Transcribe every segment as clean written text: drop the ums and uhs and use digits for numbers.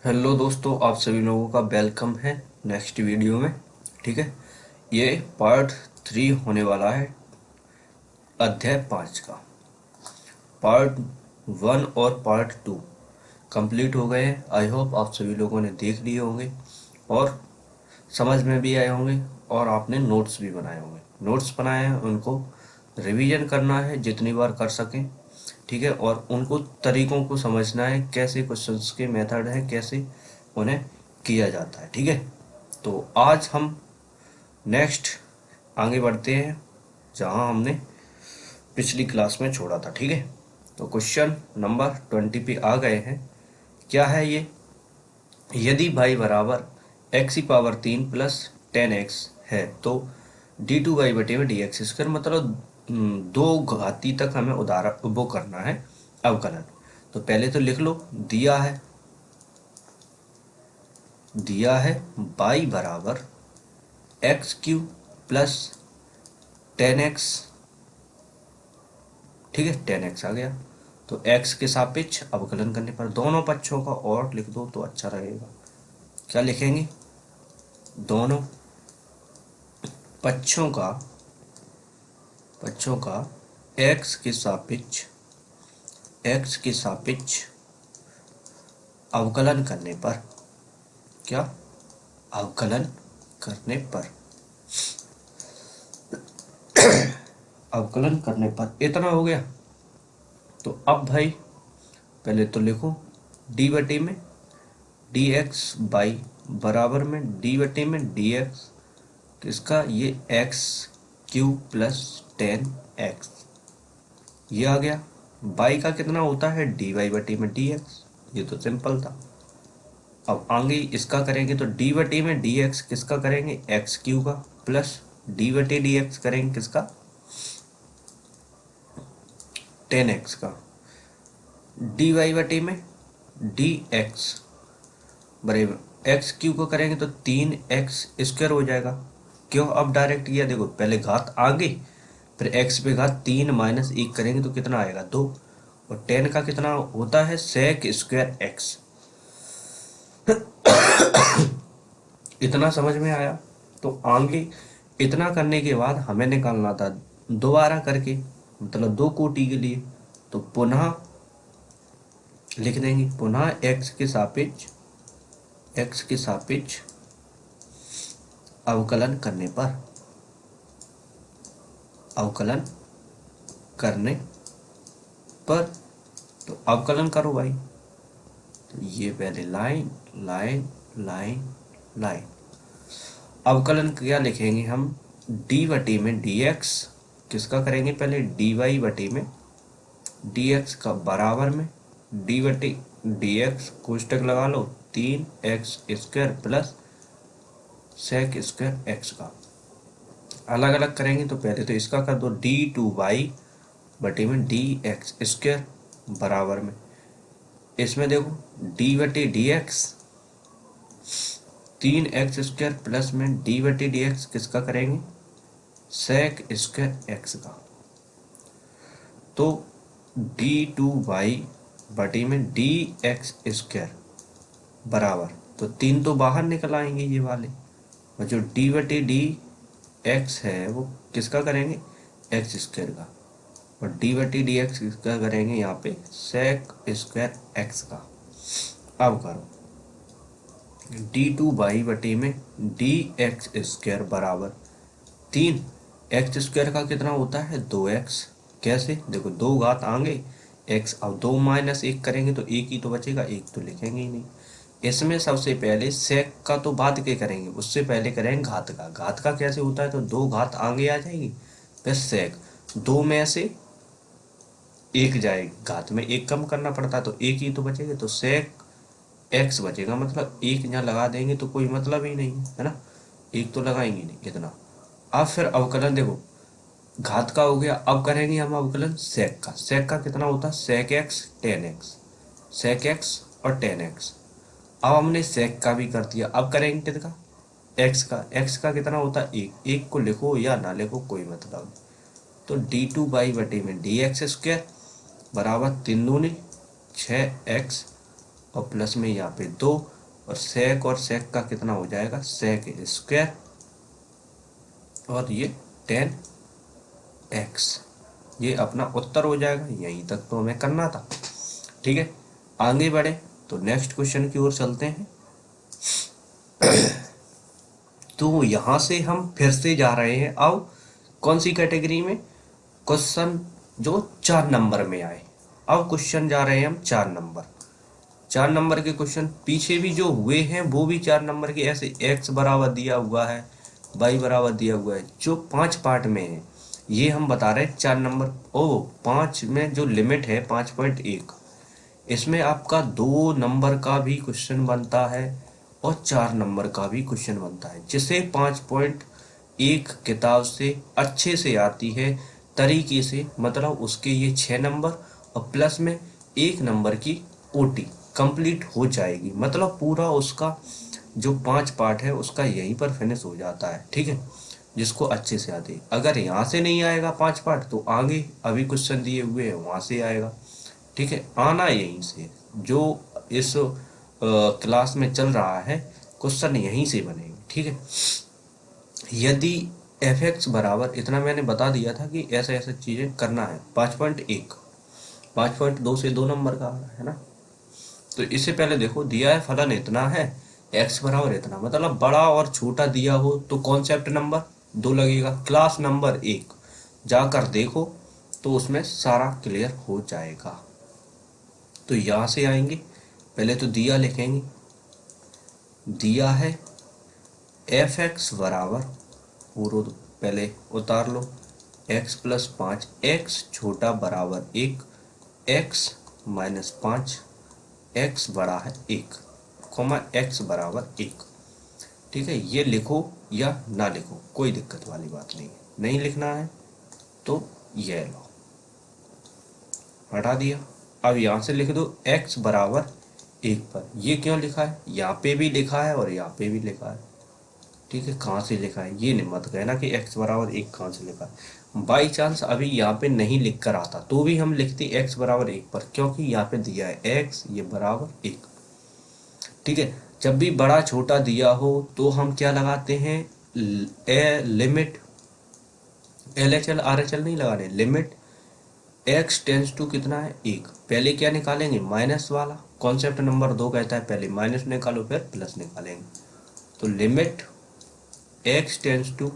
Hello दोस्तों, आप सभी लोगों का वेलकम है नेक्स्ट वीडियो में। ठीक है, ये पार्ट 3 होने वाला है अध्याय 5 का। पार्ट 1 और पार्ट 2 कंप्लीट हो गए हैं। आई होप आप सभी लोगों ने देख लिए होंगे और समझ में भी आए होंगे और आपने नोट्स भी बनाए होंगे। नोट्स बनाए हैं, उनको रिवीजन करना है जितनी बार कर सकें। ठीक है, और उनको तरीकों को समझना है, कैसे क्वेश्चंस के मेथड है, कैसे उन्हें किया जाता है। ठीक है, तो आज हम नेक्स्ट आगे बढ़ते हैं जहां हमने पिछली क्लास में छोड़ा था। ठीक है, तो क्वेश्चन नंबर 20 पे आ गए हैं। क्या है ये? यदि y बराबर एक्स की पावर 3 प्लस 10x है तो d2y बटे में dx स्क्वायर, मतलब दो घाती तक हमें उदाहरण वो करना है, अवकलन। तो पहले तो लिख लो, दिया है y बराबर एक्स क्यूब प्लस 10x। ठीक है, 10x आ गया तो x के सापेक्ष अवकलन करने पर दोनों पक्षों का और लिख दो तो अच्छा रहेगा। क्या लिखेंगे? दोनों पक्षों का x के सापेक्ष अवकलन करने पर, क्या अवकलन करने पर अवकलन करने पर इतना हो गया। तो अब भाई पहले तो लिखो डी बटे में डी एक्स बाई बराबर में डी बटे में डी एक्स किसका, ये एक्स क्यूब प्लस 10x, ये आ गया। बाई का कितना होता है, डी वाई बटे में डी एक्स, ये तो सिंपल था। अब आगे इसका करेंगे तो डी बटे में डी एक्स किसका करेंगे, एक्स क्यू का, प्लस डी बटे डी एक्स करेंगे किसका, 10x का। डी वाई बटे में डी एक्स बराबर एक्स क्यू को करेंगे तो 3x स्क्वायर हो जाएगा। क्यों? अब डायरेक्ट किया, देखो पहले घात आगे, फिर x पे घात 3 माइनस 1 करेंगे तो कितना आएगा, 2। और 10 का कितना होता है, सेक स्क्वायर x। इतना समझ में आया? तो आगे इतना करने के बाद हमें निकालना था दोबारा करके, मतलब दो कोटि के लिए। तो पुनः लिख देंगे, पुनः x के सापेक्ष अवकलन करने पर तो अवकलन करो भाई। तो ये पहले लाइन लाइन लाइन लाइन, अवकलन क्या लिखेंगे हम, डी बटे में डी एक्स किसका करेंगे, पहले डी वाई बटे में डी एक्स का बराबर में डी बटे डी एक्स कोष्टक लगा लो, 3x square plus sec square x का। अलग अलग करेंगे तो पहले तो इसका कर दो, d2y बटे में डी एक्स स्क्वायर बराबर में, इसमें देखो d बटे D x 3x square plus में डी बटे डी एक्स किसका करेंगे, सेक स्क्वायर एक्स का। तो d2y बटे में डी एक्स स्क्वायर बराबर, तो 3 तो बाहर निकल आएंगे ये वाले, और जो डी बटे डी एक्स है वो किसका करेंगे, एक्स स्क्वायर का, और डी बटी डी एक्स किसका करेंगे यहाँ पे, सेक स्क्वायर एक्स का। अब करो d2y बटे में डी एक्स स्क्वायर बराबर 3x स्क्वायर का कितना होता है, 2x। कैसे? देखो दो घात आएंगे x, अब 2 माइनस 1 करेंगे तो एक ही तो बचेगा, एक तो लिखेंगे ही नहीं। इसमें सबसे पहले सेक का तो बाद के करेंगे, उससे पहले करेंगे घात का। घात का कैसे होता है, तो दो घात आगे आ जाएगी, फिर सेक, दो में से एक जाएगी, घात में एक कम करना पड़ता है तो एक ही तो बचेगा, तो सेक एक्स बचेगा, मतलब एक यहाँ लगा देंगे तो कोई मतलब ही नहीं है ना, एक तो लगाएंगे नहीं इतना। अब फिर अवकलन देखो, घात का हो गया, अब करेंगे हम अवकलन सेक का। सेक का कितना होता है, सेक एक्स 10x, सेक एक्स और 10x। अब हमने सेक का भी कर दिया, अब करेंगे किसका, एक्स का। एक्स का कितना होता है, एक को लिखो या ना लिखो कोई मतलब नहीं। तो d2y बटे में डी एक्स स्क्वायर बराबर 3 दूनी 6x और प्लस में यहाँ पे 2 और सेक का कितना हो जाएगा, सेक स्क्वायर और ये 10x। ये अपना उत्तर हो जाएगा। यहीं तक तो हमें करना था। ठीक है, आगे बढ़े तो नेक्स्ट क्वेश्चन की ओर चलते हैं। तो यहाँ से हम फिर से जा रहे हैं अब कौन सी कैटेगरी में, क्वेश्चन जो 4 नंबर में आए। अब क्वेश्चन जा रहे हैं हम 4 नंबर के क्वेश्चन। पीछे भी जो हुए हैं वो भी 4 नंबर के ऐसे x बराबर दिया हुआ है, y बराबर दिया हुआ है, जो 5 पार्ट में है। ये हम बता रहे हैं 4 नंबर। 5 में जो लिमिट है 5.1, इसमें आपका 2 नंबर का भी क्वेश्चन बनता है और 4 नंबर का भी क्वेश्चन बनता है, जिसे 5.1 किताब से अच्छे से आती है तरीके से। मतलब उसके ये 6 नंबर और प्लस में 1 नंबर की ओटी कंप्लीट हो जाएगी। मतलब पूरा उसका जो 5 पार्ट है उसका यहीं पर फिनिश हो जाता है। ठीक है, जिसको अच्छे से आते। अगर यहाँ से नहीं आएगा 5 पार्ट तो आगे अभी क्वेश्चन दिए हुए हैं वहाँ से आएगा। ठीक है, आना यहीं से, जो इस क्लास में चल रहा है क्वेश्चन यहीं से बनेंगे। ठीक है, यदि fx बराबर इतना मैंने बता दिया था कि ऐसे ऐसे चीज़ें करना है। 5.1 5.2 से 2 नंबर का है ना। तो इससे पहले देखो दिया है फलन इतना है, x बराबर इतना, मतलब बड़ा और छोटा दिया हो तो कॉन्सेप्ट नंबर 2 लगेगा। क्लास नंबर 1 जाकर देखो तो उसमें सारा क्लियर हो जाएगा। तो यहाँ से आएंगे, पहले तो दिया लिखेंगे। दिया है fx बराबर, पूरा पहले उतार लो, x प्लस 5, x छोटा बराबर 1, x माइनस 5, x बड़ा है 1, कॉमा x बराबर 1। ठीक है, ये लिखो या ना लिखो कोई दिक्कत वाली बात नहीं है। नहीं लिखना है तो ये लो, हटा दिया। अब यहाँ से लिख दो x बराबर 1 पर। ये क्यों लिखा है, यहाँ पे भी लिखा है और यहाँ पे भी लिखा है। ठीक है, कहाँ से लिखा है ये नहीं मत कहना कि x बराबर 1 कहाँ से लिखा है। बाई चांस अभी यहाँ पे नहीं लिख कर आता तो भी हम लिखते x बराबर 1 पर, क्योंकि यहाँ पे दिया है x ये बराबर 1। ठीक है, जब भी बड़ा छोटा दिया हो तो हम क्या लगाते हैं, लिमिट LHL RHL नहीं लगा रहे, लिमिट x टेंस टू कितना है 1। पहले क्या निकालेंगे, माइनस वाला। कॉन्सेप्ट नंबर 2 कहता है पहले माइनस निकालो फिर प्लस निकालेंगे। तो limit x tends to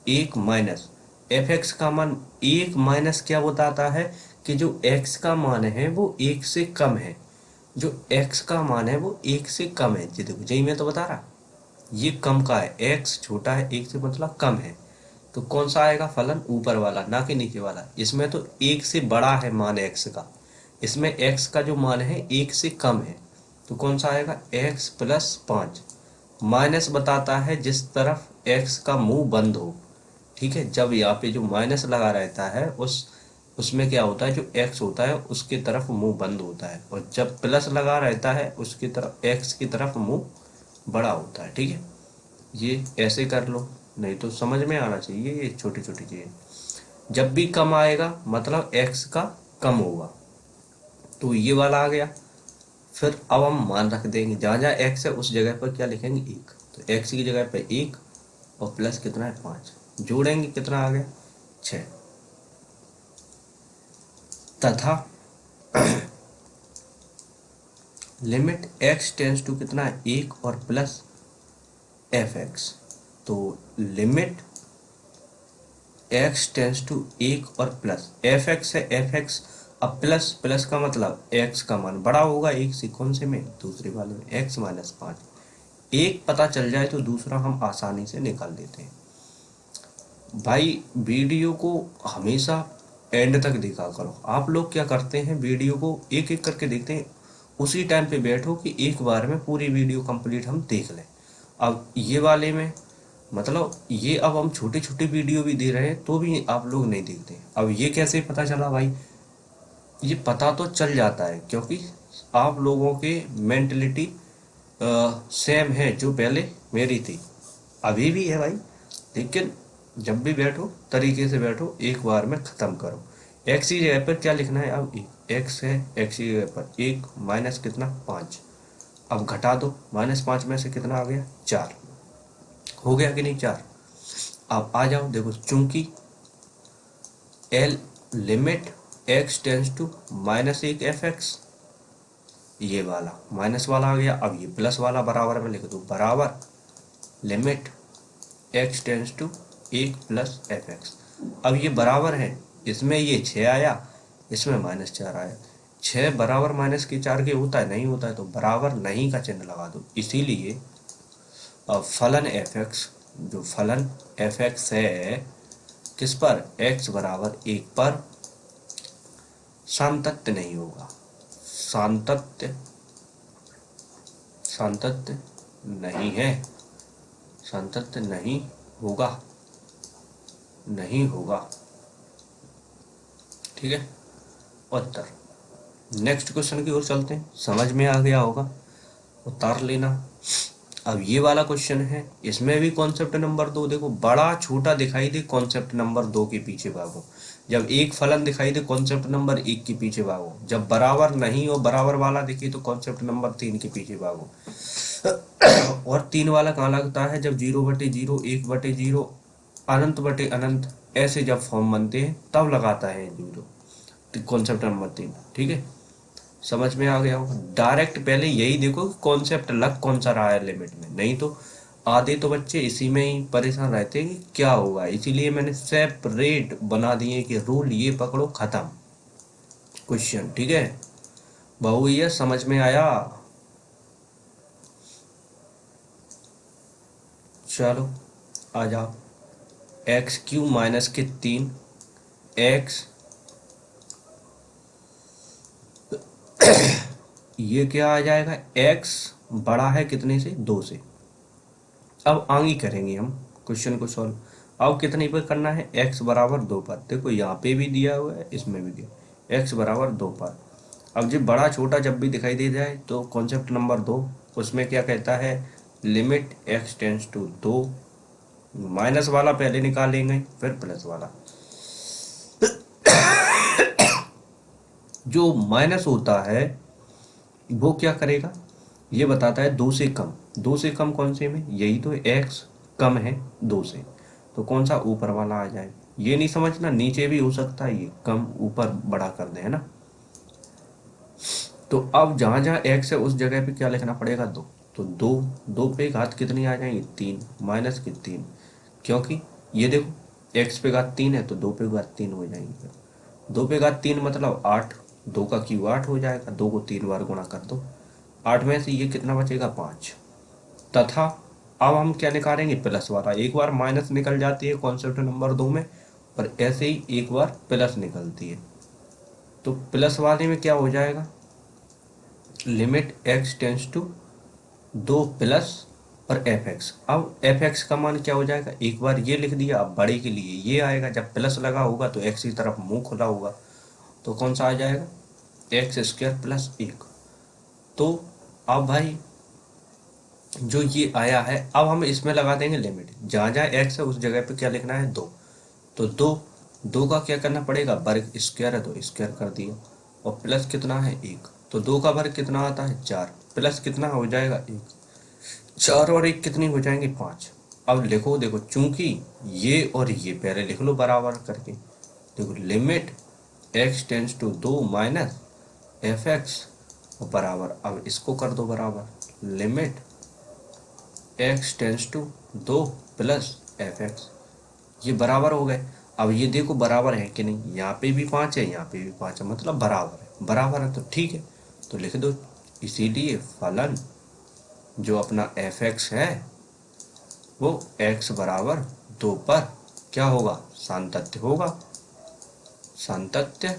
1 minus fx का मान 1 माइनस क्या बताता है कि जो x का मान है वो 1 से कम है। जो x का मान है वो 1 से कम है। जी देखो, यही मैं तो बता रहा, ये कम का है, x छोटा है 1 से मतलब कम है। तो कौन सा आएगा फलन, ऊपर वाला ना कि नीचे वाला। इसमें तो 1 से बड़ा है मान x का, इसमें x का जो मान है 1 से कम है। तो कौन सा आएगा, x प्लस 5। माइनस बताता है जिस तरफ x का मुंह बंद हो। ठीक है, जब यहाँ पे जो माइनस लगा रहता है उसमें क्या होता है, जो x होता है उसकी तरफ मुंह बंद होता है, और जब प्लस लगा रहता है उसकी तरफ x की तरफ मुंह बड़ा होता है। ठीक है, ये ऐसे कर लो, नहीं तो समझ में आना चाहिए ये छोटी छोटी चीजें। जब भी कम आएगा मतलब x का कम होगा, तो ये वाला आ गया। फिर अब हम मान रख देंगे, जहाँ जहाँ x है उस जगह पर क्या लिखेंगे 1। तो x की जगह पर 1 और प्लस कितना है 5, जोड़ेंगे कितना आ गया 6। तथा लिमिट x टेंस टू कितना है 1 और प्लस fx। तो लिमिट x टेंस टू 1 और प्लस fx है, fx अब प्लस प्लस का मतलब x का मान बड़ा होगा 1 से, कौन से में, दूसरे वाले में, x माइनस 5। एक पता चल जाए तो दूसरा हम आसानी से निकाल देते हैं। भाई वीडियो को हमेशा एंड तक देखा करो। आप लोग क्या करते हैं, वीडियो को एक एक करके देखते हैं, उसी टाइम पे बैठो कि एक बार में पूरी वीडियो कंप्लीट हम देख लें। अब ये वाले में मतलब ये अब हम छोटे छोटे वीडियो भी दे रहे हैं तो भी आप लोग नहीं देखते। अब ये कैसे पता चला भाई, ये पता तो चल जाता है क्योंकि आप लोगों के मेंटलिटी सेम है जो पहले मेरी थी, अभी भी है भाई। लेकिन जब भी बैठो तरीके से बैठो, एक बार में ख़त्म करो। x की जगह पर क्या लिखना है, अब x है, x की जगह पर 1 माइनस कितना 5, अब घटा दो, -5 में से कितना आ गया 4, हो गया कि नहीं 4। अब आ जाओ, देखो चूंकि L limit x tends to -1 fx, ये वाला माइनस वाला आ गया। अब ये प्लस वाला बराबर में लिख दो, बराबर limit x tends to 1 plus fx। अब ये बराबर है, इसमें ये 6 आया, इसमें -4 आया। 6 बराबर -4 के होता है, नहीं होता है, तो बराबर नहीं का चिन्ह लगा दो। इसीलिए अब फलन fx, जो फलन fx है किस पर, x बराबर 1 पर सातत्य नहीं होगा, सातत्य सातत्य नहीं है, सातत्य नहीं होगा, नहीं होगा, ठीक है। उत्तर नेक्स्ट क्वेश्चन की ओर चलते हैं, समझ में आ गया होगा, उतार लेना। अब ये वाला क्वेश्चन है, इसमें भी कॉन्सेप्ट नंबर 2, देखो बड़ा छोटा दिखाई दे कॉन्सेप्ट नंबर 2 के पीछे भागो, जब एक फलन दिखाई दे कॉन्सेप्ट नंबर 1 के पीछे भागो, जब बराबर नहीं और बराबर वाला दिखे तो कॉन्सेप्ट नंबर 3 के पीछे भागो। और 3 वाला कहाँ लगता है, जब 0/0, 1/0, अनंत/अनंत ऐसे जब फॉर्म बनते हैं तब लगाता है 0, कॉन्सेप्ट नंबर 3, ठीक है। समझ में आ गया होगा। डायरेक्ट पहले यही देखो कॉन्सेप्ट लग कौन सा रहा है लिमिट में, नहीं तो आधे तो बच्चे इसी में ही परेशान रहते हैं कि क्या होगा। इसीलिए मैंने सेपरेट बना दिए कि रूल ये पकड़ो, खत्म क्वेश्चन, ठीक है। बहु ये समझ में आया। चलो आ जाओ, x³ - x, ये क्या आ जाएगा, x बड़ा है कितने से, 2 से। अब आगे करेंगे हम क्वेश्चन को सॉल्व। अब कितने पर करना है, x बराबर 2 पर। देखो यहाँ पे भी दिया हुआ है, इसमें भी दिया, x बराबर 2 पर। अब जब बड़ा छोटा जब भी दिखाई दे जाए तो कॉन्सेप्ट नंबर 2 उसमें क्या कहता है, limit x tends to 2, minus वाला पहले निकालेंगे फिर प्लस वाला। जो माइनस होता है वो क्या करेगा, ये बताता है 2 से कम। 2 से कम कौन से में, यही तो x कम है 2 से, तो कौन सा, ऊपर वाला आ जाए। ये नहीं समझना, नीचे भी हो सकता है, ये कम ऊपर बड़ा कर दे, है ना। तो अब जहाँ जहाँ x है उस जगह पे क्या लिखना पड़ेगा, 2। तो 2, 2 पे घात कितनी आ जाएंगी, 3, माइनस की 3, क्योंकि ये देखो x पे घात 3 है तो 2 पे घात 3 हो जाएंगे। 2 पे घात 3 मतलब 8, 2 का क्यूब 8 हो जाएगा, 2 को 3 बार गुणा कर दो, 8 में से ये कितना बचेगा, 5। तथा अब हम क्या निकालेंगे, प्लस वाला। एक बार माइनस निकल जाती है कॉन्सेप्ट नंबर 2 में, और ऐसे ही एक बार प्लस निकलती है। तो प्लस वाले में क्या हो जाएगा, limit x tends to 2 plus और fx। अब fx का मान क्या हो जाएगा, एक बार ये लिख दिया, अब बड़े के लिए ये आएगा, जब प्लस लगा होगा तो x की तरफ मुंह खुला होगा, तो कौन सा आ जाएगा, x² + 1। तो अब भाई जो ये आया है, अब हम इसमें लगा देंगे लिमिट, जहाँ जहाँ x है उस जगह पे क्या लिखना है, 2। तो 2 का क्या करना पड़ेगा, वर्ग स्क्वायर है तो स्क्वायर कर दिया, और प्लस कितना है, 1। तो 2 का वर्ग कितना आता है, 4, प्लस कितना हो जाएगा, 1। 4 और 1 कितनी हो जाएंगे, 5। अब लिखो, देखो चूंकि ये और ये पहले लिख लो बराबर करके, देखो limit x tends to 2 minus fx बराबर, अब इसको कर दो बराबर, limit x tends to 2 plus fx, ये बराबर हो गए। अब ये देखो बराबर है कि नहीं, यहाँ पे भी 5 है, यहाँ पे भी 5 है, मतलब बराबर है, बराबर है तो ठीक है, तो लिख दो। इसीलिए फलन जो अपना fx है वो x बराबर 2 पर क्या होगा, सातत्य होगा, सातत्य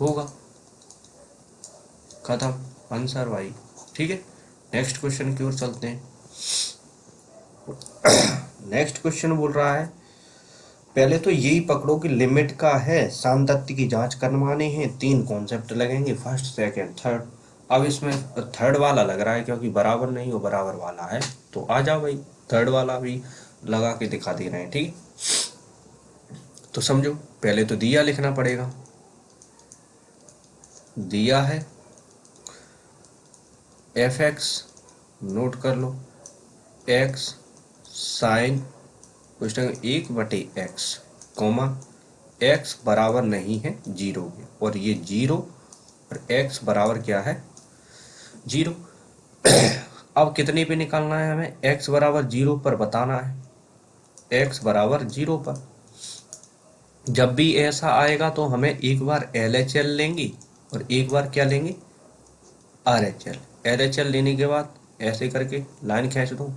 होगा, खत्म, आंसर भाई, ठीक है। नेक्स्ट क्वेश्चन की ओर चलते हैं। नेक्स्ट क्वेश्चन बोल रहा है, पहले तो यही पकड़ो कि लिमिट का है, सातत्य की जांच करवाने हैं, 3 कॉन्सेप्ट लगेंगे, फर्स्ट सेकंड थर्ड। अब इसमें थर्ड वाला लग रहा है क्योंकि बराबर नहीं हो, बराबर वाला है, तो आ जाओ भाई, थर्ड वाला भी लगा के दिखा दे रहे हैं, ठीक। तो समझो, पहले तो दिया लिखना पड़ेगा, दिया है एफ एक्स नोट कर लो, एक्स साइन उस टाइम 1/x कॉमा x बराबर नहीं है 0 के, और ये 0 और x बराबर क्या है 0। अब कितने पे निकालना है हमें, x बराबर 0 पर बताना है, x बराबर 0 पर। जब भी ऐसा आएगा तो हमें एक बार LHL लेंगे और एक बार क्या लेंगे RHL। LHL लेने के बाद ऐसे करके लाइन खींच दो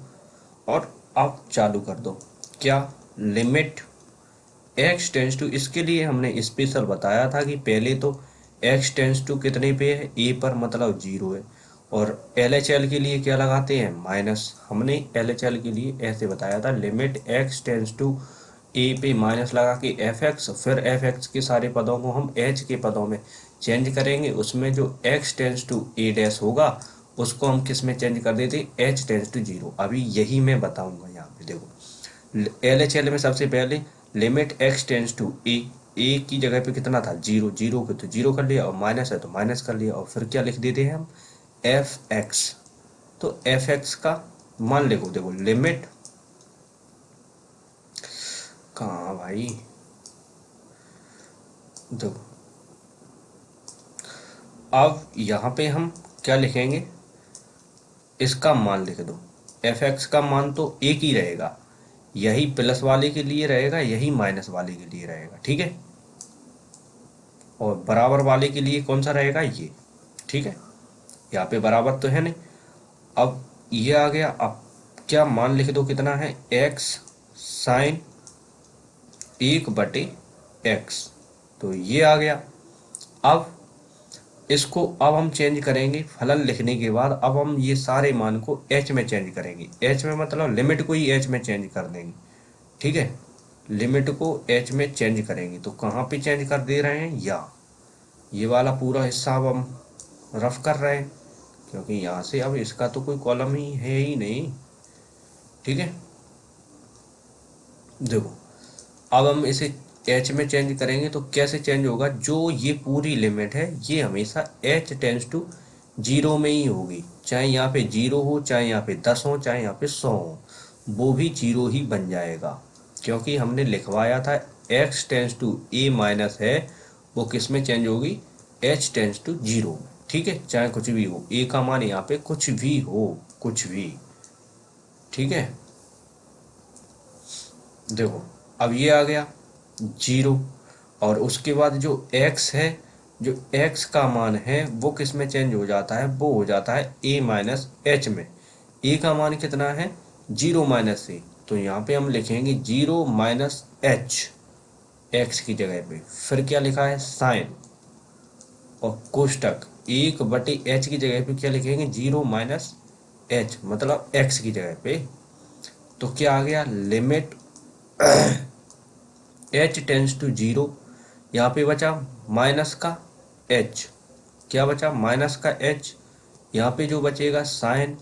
और अब चालू कर दो, क्या लिमिट x टेंस टू, इसके लिए हमने स्पेशल बताया था कि पहले तो x टेंस टू कितने पे है a पर, मतलब 0 है, और LHL के लिए क्या लगाते हैं माइनस। हमने LHL के लिए ऐसे बताया था, limit x tends to a पे माइनस लगा के fx, फिर fx के सारे पदों को हम h के पदों में चेंज करेंगे, उसमें जो x tends to a dash होगा उसको हम किस में चेंज कर देते h टेंस टू 0। अभी यही मैं बताऊंगा यहाँ पे, देखो LHL में सबसे पहले लिमिट x टेंस टू ए की जगह पे कितना था 0, 0 के तो 0 कर लिया, और माइनस है तो माइनस कर लिया, और फिर क्या लिख देते हैं हम एफ एक्स। तो एफ एक्स का मान लिखो, देखो लिमिट कहाँ भाई, देखो अब यहाँ पे हम क्या लिखेंगे, इसका मान लिख दो। एफ एक्स का मान तो एक ही रहेगा, यही प्लस वाले के लिए रहेगा, यही माइनस वाले के लिए रहेगा, ठीक है, और बराबर वाले के लिए कौन सा रहेगा ये, ठीक है। यहाँ पे बराबर तो है नहीं, अब ये आ गया। अब क्या मान लिख दो, कितना है x साइन 1/x, तो ये आ गया। अब इसको अब हम चेंज करेंगे फलन लिखने के बाद, अब हम ये सारे मान को h में चेंज करेंगे, h में मतलब लिमिट को ही h में चेंज कर देंगे, ठीक है, लिमिट को h में चेंज करेंगे। तो कहाँ पे चेंज कर दे रहे हैं, या ये वाला पूरा हिस्सा अब हम रफ कर रहे हैं, क्योंकि यहाँ से अब इसका तो कोई कॉलम ही है ही नहीं, ठीक है। देखो अब हम इसे h में चेंज करेंगे तो कैसे चेंज होगा, जो ये पूरी लिमिट है ये हमेशा h टेंस टू 0 में ही होगी, चाहे यहाँ पे 0 हो, चाहे यहाँ पे 10 हो, चाहे यहाँ पे 100 हो, वो भी 0 ही बन जाएगा, क्योंकि हमने लिखवाया था x tends to a minus है, वो किस में चेंज होगी h टेंस टू 0, ठीक है, चाहे कुछ भी हो, a का मान यहाँ पे कुछ भी हो, कुछ भी, ठीक है। देखो अब ये आ गया 0, और उसके बाद जो x है, जो x का मान है वो किस में चेंज हो जाता है, वो हो जाता है a माइनस एच में। a का मान कितना है 0 माइनस ए, तो यहाँ पे हम लिखेंगे 0 माइनस एच x की जगह पे, फिर क्या लिखा है साइन, और कोष्टक 1/h की जगह पे क्या लिखेंगे 0 माइनस एच, मतलब x की जगह पे। तो क्या आ गया, लिमिट h टेंस टू 0, यहाँ पे बचा माइनस का h, क्या बचा माइनस का h, यहाँ पे जो बचेगा साइन,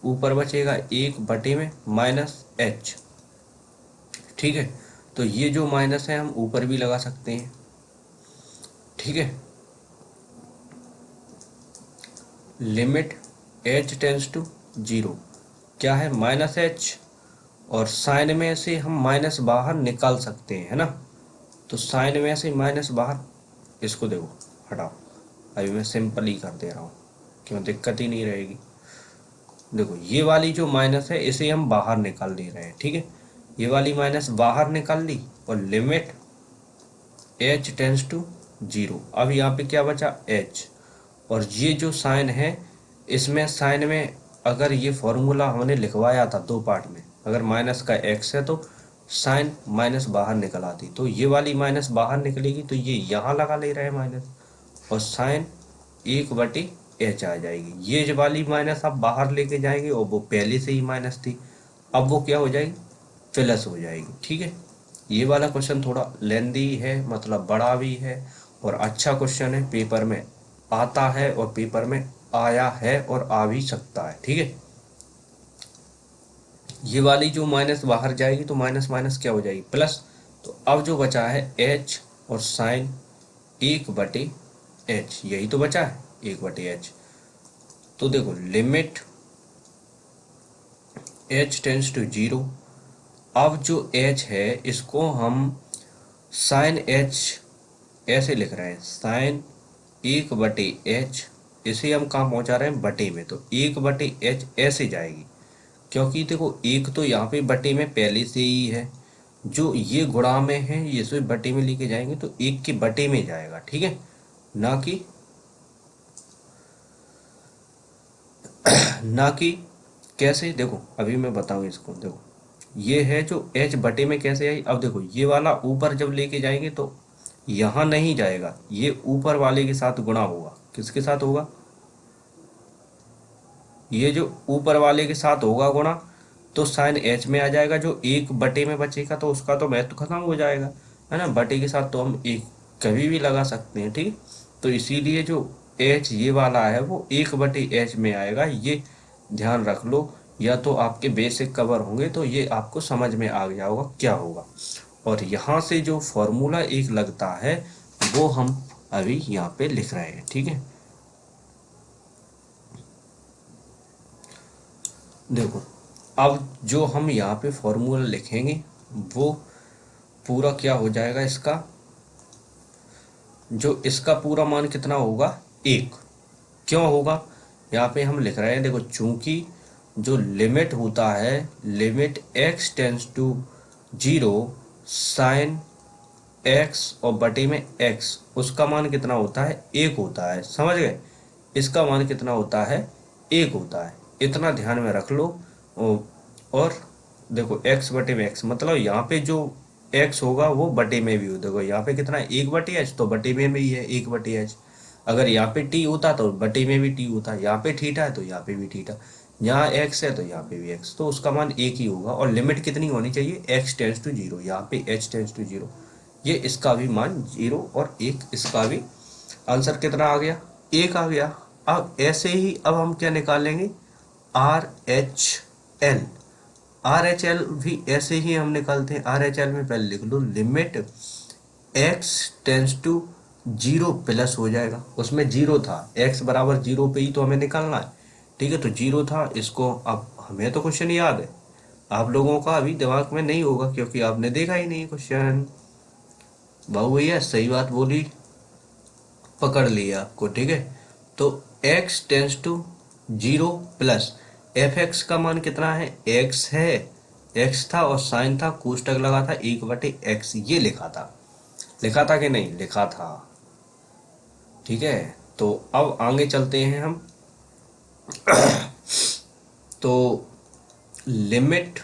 ऊपर बचेगा 1 में माइनस h, ठीक है। तो ये जो माइनस है हम ऊपर भी लगा सकते हैं, ठीक है। लिमिट h टेंस टू 0 क्या है माइनस h, और साइन में से हम माइनस बाहर निकाल सकते हैं, है ना, तो साइन में से माइनस बाहर, इसको देखो हटाओ, अभी मैं सिंपल ही कर दे रहा हूँ, क्यों दिक्कत ही नहीं रहेगी। देखो ये वाली जो माइनस है इसे हम बाहर निकाल ले रहे हैं, ठीक है, ये वाली माइनस बाहर निकाल ली, और लिमिट h टेंस टू 0, अब यहाँ पे क्या बचा h, और ये जो साइन है इसमें साइन में अगर ये फॉर्मूला हमने लिखवाया था 2 पार्ट में, अगर माइनस का x है तो साइन माइनस बाहर निकल आती, तो ये वाली माइनस बाहर निकलेगी, तो ये यहाँ लगा ले रहे हैं माइनस, और साइन 1/h आ जाएगी। ये जो वाली माइनस आप बाहर लेके जाएंगे, और वो पहले से ही माइनस थी, अब वो क्या हो जाएगी प्लस हो जाएगी, ठीक है। ये वाला क्वेश्चन थोड़ा लेंदी है, मतलब बड़ा भी है, और अच्छा क्वेश्चन है, पेपर में आता है और पेपर में आया है और आ भी सकता है, ठीक है। ये वाली जो माइनस बाहर जाएगी तो माइनस माइनस क्या हो जाएगी प्लस, तो अब जो बचा है h और साइन 1/h, यही तो बचा है 1/h, तो देखो लिमिट h टेंस टू 0। अब जो h है इसको हम साइन h ऐसे लिख रहे हैं, साइन 1/h, इसे हम कहाँ पहुंचा रहे हैं, बटे में, तो 1/h ऐसे जाएगी, क्योंकि देखो एक तो यहाँ पे बटे में पहले से ही है, जो ये गुणा में है ये से बटे में लेके जाएंगे तो एक के बटे में जाएगा, ठीक है, ना कि कैसे। देखो अभी मैं बताऊं इसको, देखो ये है जो h बटे में कैसे आई। अब देखो ये वाला ऊपर जब लेके जाएंगे तो यहाँ नहीं जाएगा, ये ऊपर वाले के साथ गुणा होगा। किसके साथ होगा, ये जो ऊपर वाले के साथ होगा गुणा, तो साइन h में आ जाएगा। जो एक बटे में बचेगा तो उसका तो महत्व खत्म हो जाएगा, है ना। बटे के साथ तो हम एक कभी भी लगा सकते हैं, ठीक। तो इसीलिए जो h ये वाला है वो 1/h में आएगा, ये ध्यान रख लो। या तो आपके बेसिक कवर होंगे तो ये आपको समझ में आ गया होगा क्या होगा। और यहाँ से जो फॉर्मूला एक लगता है वो हम अभी यहाँ पे लिख रहे हैं, ठीक है। देखो अब जो हम यहाँ पे फॉर्मूला लिखेंगे वो पूरा क्या हो जाएगा, इसका जो इसका पूरा मान कितना होगा, 1। क्यों होगा, यहाँ पे हम लिख रहे हैं, देखो चूंकि जो लिमिट होता है, limit x tends to 0 sine x और बटे में x, उसका मान कितना होता है, 1 होता है, समझ गए। इसका मान कितना होता है, 1 होता है, इतना ध्यान में रख लो। और देखो x बटे में x, मतलब यहाँ पे जो x होगा वो बटे में भी हो। देखो यहाँ पे कितना है, 1/h, तो बटे में भी है 1/h। अगर यहाँ पे t होता तो बटे में भी t होता, यहाँ पे थीटा है तो यहाँ पे भी थीटा, यहाँ x है तो यहाँ पे भी x, तो उसका मान 1 ही होगा। और लिमिट कितनी होनी चाहिए, x टेंस टू 0, यहाँ पे h टेंस टू 0, ये इसका भी मान 0 और 1, इसका भी आंसर कितना आ गया, 1 आ गया। अब ऐसे ही अब हम क्या निकालेंगे, RHL। RHL भी ऐसे ही हम निकालते हैं। RHL में पहले लिख लो limit x tends to 0 plus हो जाएगा, उसमें 0 था, x बराबर 0 पे ही तो हमें निकालना है, ठीक है। तो 0 था, इसको अब हमें तो क्वेश्चन याद है, आप लोगों का अभी दिमाग में नहीं होगा क्योंकि आपने देखा ही नहीं क्वेश्चन। बाबू भैया सही बात बोली, पकड़ लिया आपको, ठीक है। तो x tends to 0 plus fx का मान कितना है, x है, x था और साइन था, कोष्टक लगा था, 1/x, ये लिखा था कि नहीं, लिखा था, ठीक है। तो अब आगे चलते हैं हम। तो लिमिट,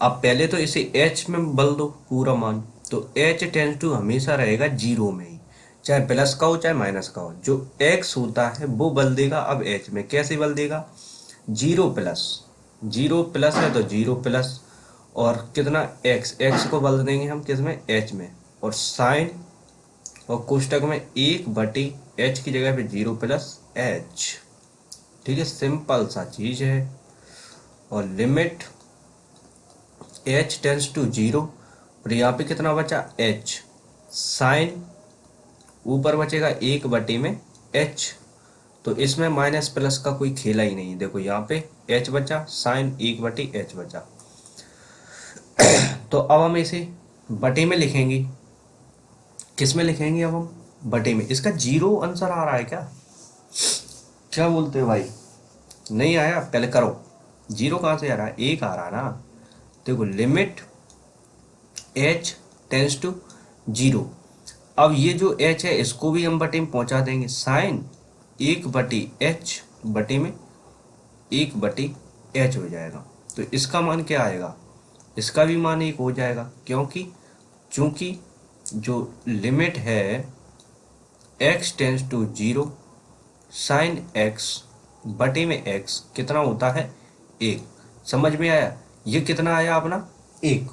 अब पहले तो इसे h में बदल दो पूरा मान, तो h टेंस टू हमेशा रहेगा 0 में ही, चाहे प्लस का हो चाहे माइनस का हो, जो x होता है वो बदल देगा अब h में। कैसे बदल देगा, 0 प्लस, 0 प्लस है तो 0 प्लस, और कितना x को बदल देंगे हम किस में, h में, और साइन और कोष्टक में 1/h की जगह पे 0 प्लस h, ठीक है, सिंपल सा चीज है। और लिमिट h टेंस टू 0, और यहाँ पे कितना बचा, h, साइन ऊपर बचेगा 1/h, तो इसमें माइनस प्लस का कोई खेला ही नहीं। देखो यहाँ पे h बचा, साइन 1/h बचा। तो अब हम इसे बटे में लिखेंगे, किस में लिखेंगे, अब हम बटे में। इसका 0 आंसर आ रहा है क्या, क्या बोलते हो भाई, नहीं आया, पहले करो, 0 कहाँ से आ रहा है, 1 आ रहा ना। देखो लिमिट h टेंस टू 0, अब ये जो h है इसको भी हम बटे में पहुंचा देंगे, साइन 1/h, बटे में 1/h हो जाएगा। तो इसका मान क्या आएगा, इसका भी मान 1 हो जाएगा, क्योंकि चूंकि जो लिमिट है x tends to 0 sine x बटे में x कितना होता है, 1। समझ में आया, ये कितना आया अपना, 1।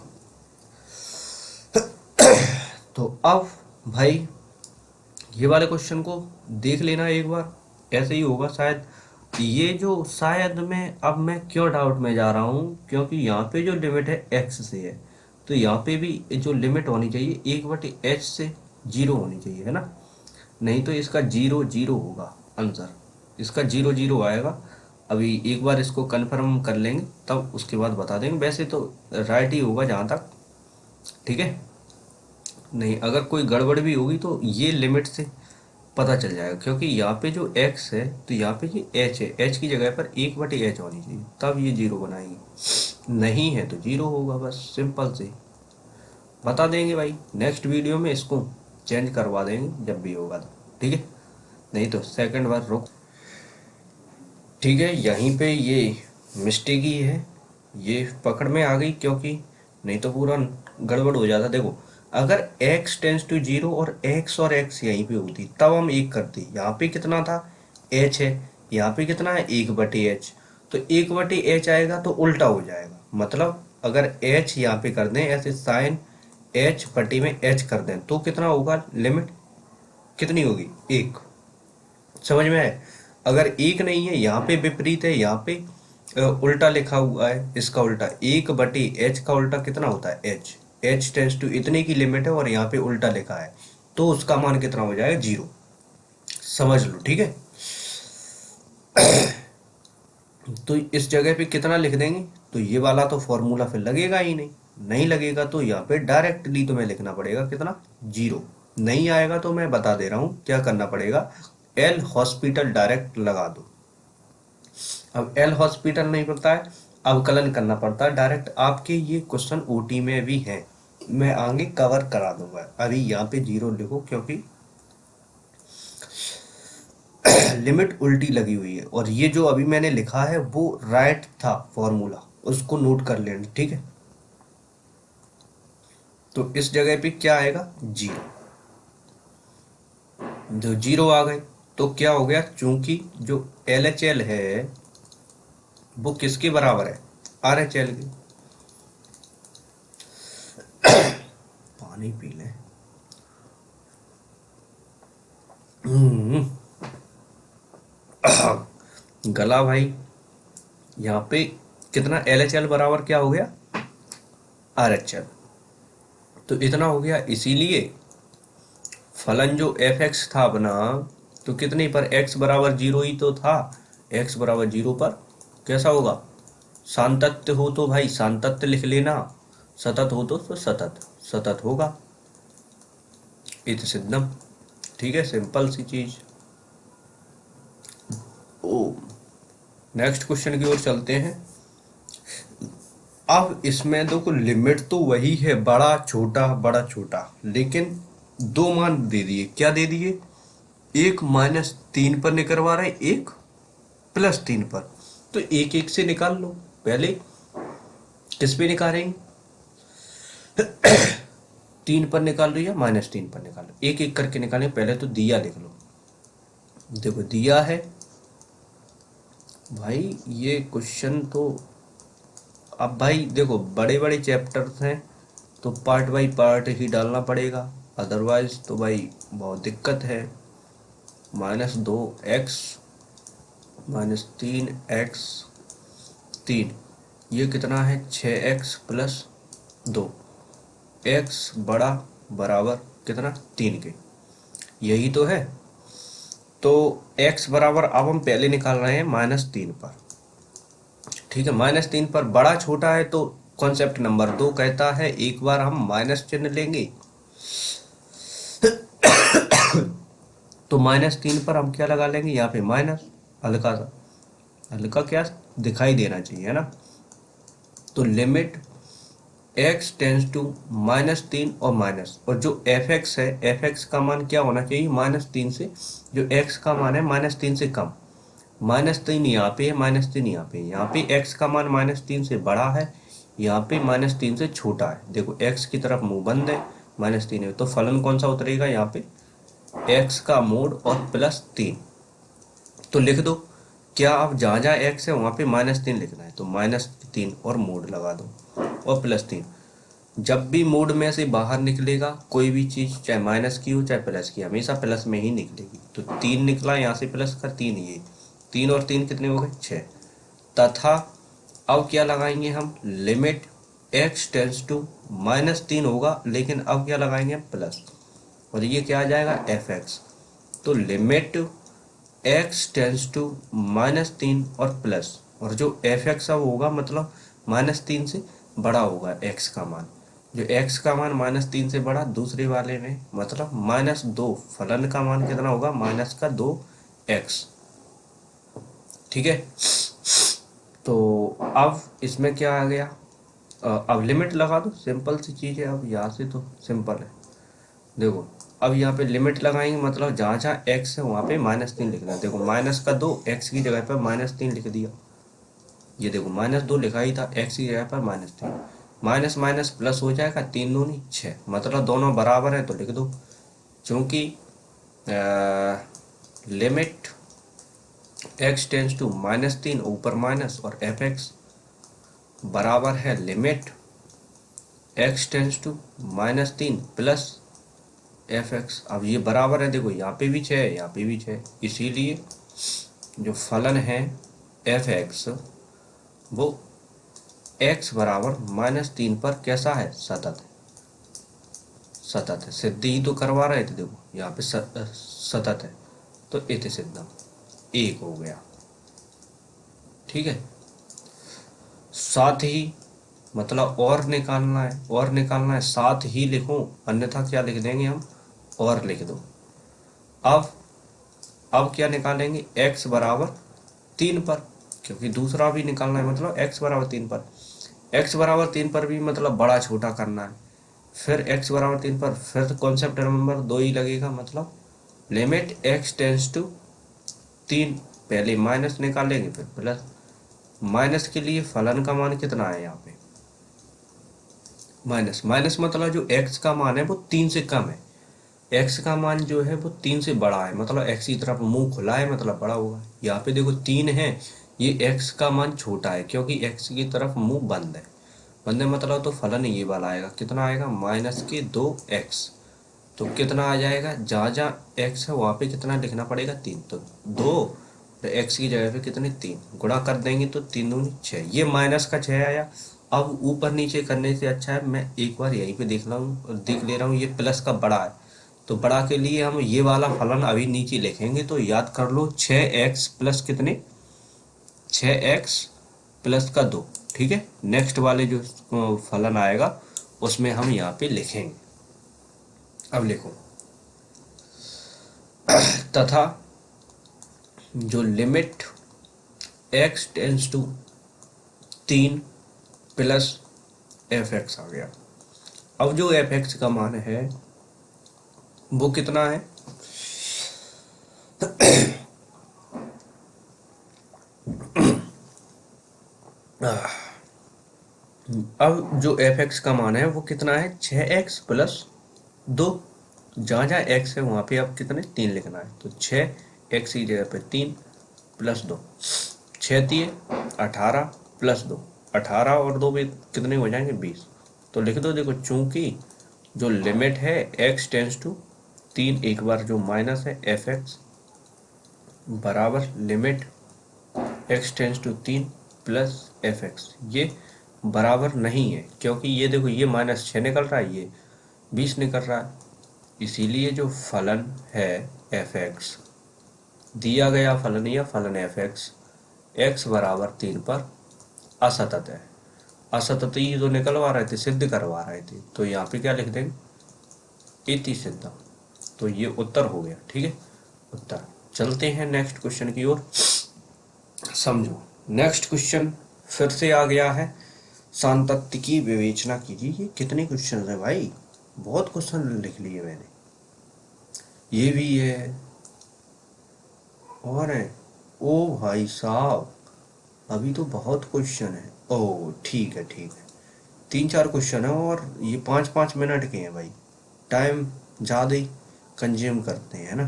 तो अब भाई ये वाले क्वेश्चन को देख लेना एक बार, ऐसे ही होगा शायद। ये जो शायद मैं क्यों डाउट में जा रहा हूँ, क्योंकि यहाँ पे जो लिमिट है x से है, तो यहाँ पे भी जो लिमिट होनी चाहिए 1/h से 0 होनी चाहिए, है ना, नहीं तो इसका 0 0 होगा आंसर, इसका 0 0 आएगा। अभी एक बार इसको कन्फर्म कर लेंगे तब उसके बाद बता देंगे। वैसे तो राइट ही होगा जहाँ तक, ठीक है। नहीं, अगर कोई गड़बड़ भी होगी तो ये लिमिट से पता चल जाएगा, क्योंकि यहाँ पे जो x है तो यहाँ पे जो h है, h की जगह पर 1/h होनी चाहिए, तब ये 0 बनाएंगे। नहीं है तो 0 होगा, बस सिंपल से बता देंगे भाई। नेक्स्ट वीडियो में इसको चेंज करवा देंगे जब भी होगा तो, ठीक है। नहीं तो सेकंड बार रुक, ठीक है। यहीं पे ये मिस्टेक ही है, ये पकड़ में आ गई, क्योंकि नहीं तो पूरा गड़बड़ हो जाता। देखो, अगर x टेंस टू 0 और x और x यहीं पे होती तब हम एक करते। यहाँ पे कितना था, h है, यहाँ पे कितना है 1/h, तो 1/h आएगा तो उल्टा हो जाएगा। मतलब अगर h यहाँ पे कर दें ऐसे साइन h पट्टी में h कर दें तो कितना होगा, लिमिट कितनी होगी, 1। समझ में आए। अगर एक नहीं है, यहाँ पे विपरीत है, यहाँ पे उल्टा लिखा हुआ है, इसका उल्टा 1/h का उल्टा कितना होता है, h टेंस टू इतने की लिमिट है और यहाँ पे उल्टा लिखा है, तो उसका मान कितना हो जाएगा, 0। समझ लो, ठीक है। तो इस जगह पे कितना लिख देंगे, तो ये वाला तो फॉर्मूला फिर लगेगा ही नहीं। नहीं लगेगा तो यहाँ पे डायरेक्टली तुम्हें लिखना पड़ेगा कितना, 0। नहीं आएगा तो मैं बता दे रहा हूँ क्या करना पड़ेगा, एल हॉस्पिटल डायरेक्ट लगा दो। अब एल हॉस्पिटल नहीं पड़ता है, अवकलन करना पड़ता है डायरेक्ट। आपके ये क्वेश्चन ओटी में भी हैं, मैं आगे कवर करा दूंगा। अभी यहाँ पे 0 लिखो, क्योंकि लिमिट उल्टी लगी हुई है, और ये जो अभी मैंने लिखा है वो राइट था फॉर्मूला, उसको नोट कर लेना, ठीक है। तो इस जगह पे क्या आएगा, 0। जो 0 आ गए तो क्या हो गया, चूंकि जो एल एच एल है वो किसके बराबर है, आर एच एल के। पानी पी ले। गला भाई। यहाँ पे कितना, एल एच एल बराबर क्या हो गया, आर एच एल। तो इतना हो गया, इसीलिए फलन जो एफ एक्स था अपना, तो कितने पर, x बराबर 0 ही तो था। x बराबर 0 पर कैसा होगा, सातत्य हो तो भाई सातत्य लिख लेना, सतत हो तो सतत सतत होगा, इत सिद्धम। ठीक है, सिंपल सी चीज। ओ, नेक्स्ट क्वेश्चन की ओर चलते हैं। अब इसमें देखो लिमिट तो वही है, बड़ा छोटा, लेकिन दो मान दे दिए। क्या दे दिए, एक -3 पर निकलवा रहे, एक +3 पर। तो एक एक से निकाल लो। पहले किस पे निकालेंगे, 3 पर निकाल लो या -3 पर निकाल लो, एक एक करके निकालें। पहले तो दिया लिख लो। देखो दिया है भाई, ये क्वेश्चन तो अब भाई देखो बड़े बड़े चैप्टर्स हैं तो पार्ट बाय पार्ट ही डालना पड़ेगा, अदरवाइज तो भाई बहुत दिक्कत है। -2x -3x 3, ये कितना है, 6x + 2, x बड़ा बराबर कितना, 3 के, यही तो है। तो x बराबर अब हम पहले निकाल रहे हैं -3 पर, ठीक है। -3 पर बड़ा छोटा है तो कॉन्सेप्ट नंबर 2 कहता है एक बार हम माइनस चिन्ह लेंगे। तो -3 पर हम क्या लगा लेंगे, यहाँ पे माइनस, हल्का सा, हल्का क्या दिखाई देना चाहिए, है ना। तो लिमिट x टेंस टू -3 और माइनस, और जो एफ एक्स है, एफ एक्स का मान क्या होना चाहिए, -3 से, जो x का मान है -3 से कम। -3 यहाँ पे है, -3 यहाँ पे, यहाँ पे x का मान -3 से बड़ा है, यहाँ पे -3 से छोटा है। देखो x की तरफ मुंह बंद है, -3 है, तो फलन कौन सा उतरेगा यहाँ पे, x का मोड और +3। तो लिख दो, क्या अब जहाँ जहाँ x है वहाँ पे -3 लिखना है, तो -3 और मोड लगा दो और +3। जब भी मोड में से बाहर निकलेगा कोई भी चीज, चाहे माइनस की हो चाहे प्लस की, हमेशा प्लस में ही निकलेगी। तो 3 निकला, यहाँ से प्लस कर 3, ये 3 और 3 कितने हो गए, 6। तथा अब क्या लगाएंगे हम, लिमिट x टेंस टू -3 होगा, लेकिन अब क्या लगाएंगे प्लस, और ये क्या आ जाएगा, एफ एक्स। तो लिमिट x टेंस टू -3 और प्लस, और जो एफ एक्स अब होगा मतलब -3 से बड़ा होगा x का मान, जो x का मान -3 से बड़ा दूसरे वाले में मतलब -2, फलन का मान कितना होगा -2x। ठीक है, तो अब इसमें क्या आ गया, अब लिमिट लगा दो, सिंपल सी चीज़ है, अब यहाँ से तो सिंपल है। देखो अब यहाँ पे लिमिट लगाएंगे मतलब जहाँ जहाँ x है वहाँ पे -3 लिखना है। देखो -2 x की जगह पर -3 लिख दिया, ये देखो -2 लिखा ही था, x की जगह पर -3, माइनस माइनस प्लस हो जाएगा, 3 दूनी 6, मतलब दोनों बराबर है तो लिख दो। चूँकि लिमिट x टेंस टू -3 ऊपर माइनस और एफ एक्स बराबर है limit x tends to -3 plus F x. अब ये बराबर है, देखो यहाँ पे भी 6 है यहाँ पे भी 6, इसीलिए जो फलन है एफ एक्स वो x बराबर -3 पर कैसा है, सतत है। सतत है, सिद्धि ही तो करवा रहे थे, देखो यहाँ पे सतत है, तो इति सिद्धम 1 हो गया। ठीक है, साथ ही मतलब और निकालना है, और निकालना है साथ ही लिखूं, अन्यथा क्या लिख देंगे हम, और लिख दो। अब क्या निकालेंगे, x बराबर 3 पर, क्योंकि दूसरा भी निकालना है, मतलब x बराबर 3 पर, x बराबर 3 पर भी मतलब बड़ा छोटा करना है, फिर x बराबर 3 पर फिर कॉन्सेप्ट नंबर 2 ही लगेगा, मतलब लिमिट x टेंस टू 3, पहले माइनस निकालेंगे फिर प्लस, माइनस के लिए फलन का मान कितना है यहाँ पे माइनस, माइनस मतलब जो x का मान है वो 3 से कम है, x का मान जो है वो 3 से बड़ा है, मतलब x की तरफ मुंह खुला है मतलब बड़ा होगा। यहाँ पे देखो 3 है, ये x का मान छोटा है क्योंकि x की तरफ मुंह बंद है, बंद है मतलब तो फलन ये वाला आएगा, कितना आएगा -2x। तो कितना आ जाएगा, जहाँ जहाँ x है वहाँ पे कितना लिखना पड़ेगा 3, तो 2, तो x की जगह पे कितने 3 गुणा कर देंगे तो 3 दूनी 6, ये माइनस का 6 आया। अब ऊपर नीचे करने से अच्छा है मैं एक बार यहीं पे देख ले रहा हूँ, ये प्लस का बड़ा है, तो बड़ा के लिए हम ये वाला फलन अभी नीचे लिखेंगे, तो याद कर लो 6x प्लस कितने 6x प्लस का 2। ठीक है, नेक्स्ट वाले जो फलन आएगा उसमें हम यहाँ पे लिखेंगे। अब लिखो, तथा जो limit x tends to 3 plus F X आ गया। अब जो एफ एक्स का मान है वो कितना है, अब जो एफ एक्स का मान है वो कितना है 6x प्लस 2, जहाँ जहाँ x है वहाँ पे अब कितने 3 लिखना है, तो 6x की जगह पे 3 प्लस 2, 6 दिए 18 प्लस 2, 18 और 2 भी कितने हो जाएंगे 20, तो लिख दो। देखो चूंकि जो लिमिट है x टेंस टू 3, एक बार जो माइनस है एफ एक्स बराबर limit x tends to 3 plus F x, ये बराबर नहीं है क्योंकि ये देखो ये -6 निकल रहा है, ये 20 निकल रहा है, इसीलिए जो फलन है एफ एक्स दिया गया फलन या फलन एफ एक्स x बराबर 3 पर असतत है। असतत ही तो निकलवा रहे थे, सिद्ध करवा रहे थे, तो यहाँ पे क्या लिख देंगे इति सिद्धम, तो ये उत्तर हो गया। ठीक है, उत्तर। चलते हैं नेक्स्ट क्वेश्चन की ओर, समझो। नेक्स्ट क्वेश्चन फिर से आ गया है, सांतत्य की विवेचना कीजिए। ये कितने क्वेश्चन है भाई, बहुत क्वेश्चन लिख लिए मैंने, ये भी है और है। ओ भाई साहब अभी तो बहुत क्वेश्चन है। ओ ठीक है ठीक है, 3-4 क्वेश्चन है और ये 5-5 मिनट के हैं भाई, टाइम ज़्यादा ही कंज्यूम करते हैं ना।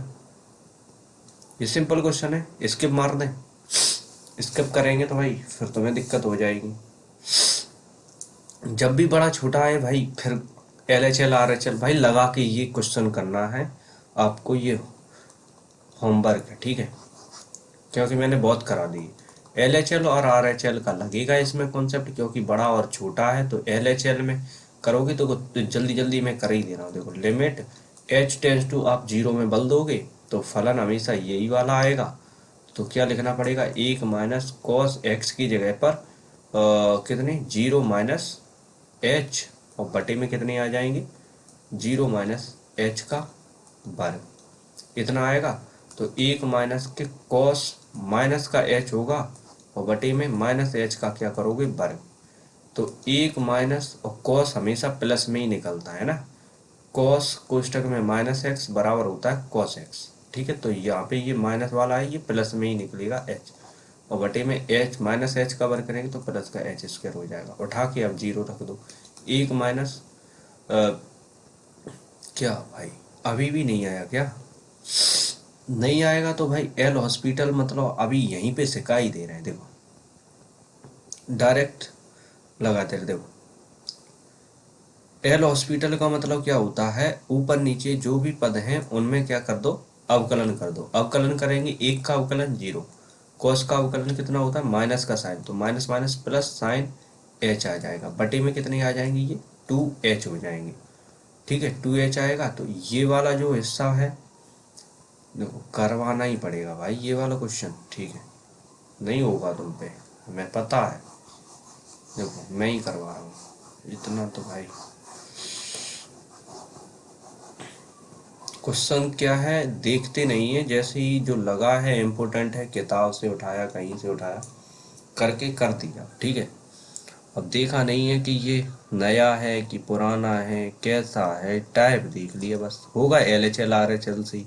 ये सिंपल क्वेश्चन है, स्किप मार दें, स्किप करेंगे तो भाई फिर तुम्हें दिक्कत हो जाएगी। जब भी बड़ा छोटा है भाई फिर LHL RHL भाई लगा के ये क्वेश्चन करना है आपको, ये होमवर्क है। ठीक है, क्योंकि मैंने बहुत करा दी। LHL और RHL का लगेगा इसमें कॉन्सेप्ट, क्योंकि बड़ा और छोटा है, तो LHL में करोगे तो जल्दी जल्दी मैं कर ही दे रहा हूँ। देखो लिमिट h टेंस टू आप 0 में बदल दोगे तो फलन हमेशा यही वाला आएगा, तो क्या लिखना पड़ेगा, 1 माइनस कॉस एक्स की जगह पर कितने 0 माइनस एच, और बटे में कितने आ जाएंगे 0 माइनस एच का वर्ग, इतना आएगा। तो 1 माइनस के कॉस माइनस का एच होगा और बटे में माइनस एच का क्या करोगे वर्ग। तो 1 माइनस, और कॉस हमेशा प्लस में ही निकलता है ना, कॉस कोष्टक में माइनस एक्स बराबर होता है कॉस एक्स, ठीक है। तो यहाँ पे ये माइनस वाला है, ये प्लस में ही निकलेगा एच, और बटे में एच माइनस एच का वर्ग करेंगे तो प्लस का एच स्क्वायर हो जाएगा। उठा के अब 0 रख दो। 1 माइनस क्या भाई अभी भी नहीं आया क्या, नहीं आएगा तो भाई एल हॉस्पिटल मतलब अभी यहीं पे सिखाई दे रहे हैं, देखो डायरेक्ट लगाते रहे। देखो एल हॉस्पिटल का मतलब क्या होता है, ऊपर नीचे जो भी पद हैं उनमें क्या कर दो, अवकलन कर दो। अवकलन करेंगे, एक का अवकलन 0, कॉस का अवकलन कितना होता है माइनस का साइन, तो minus minus plus sign H आ जाएगा, बटे में कितने आ जाएंगे ये 2h हो जाएंगे, ठीक है 2h आएगा। तो ये वाला जो हिस्सा है देखो करवाना ही पड़ेगा भाई ये वाला क्वेश्चन, ठीक है नहीं होगा तुम पे, हमें पता है, देखो मैं ही करवा रहा हूँ इतना तो भाई। क्वेश्चन क्या है देखते नहीं है, जैसे ही जो लगा है इम्पोर्टेंट है किताब से उठाया कहीं से उठाया करके कर दिया, ठीक है। अब देखा नहीं है कि ये नया है कि पुराना है कैसा है, टाइप देख लिया बस, होगा L H L R H L C.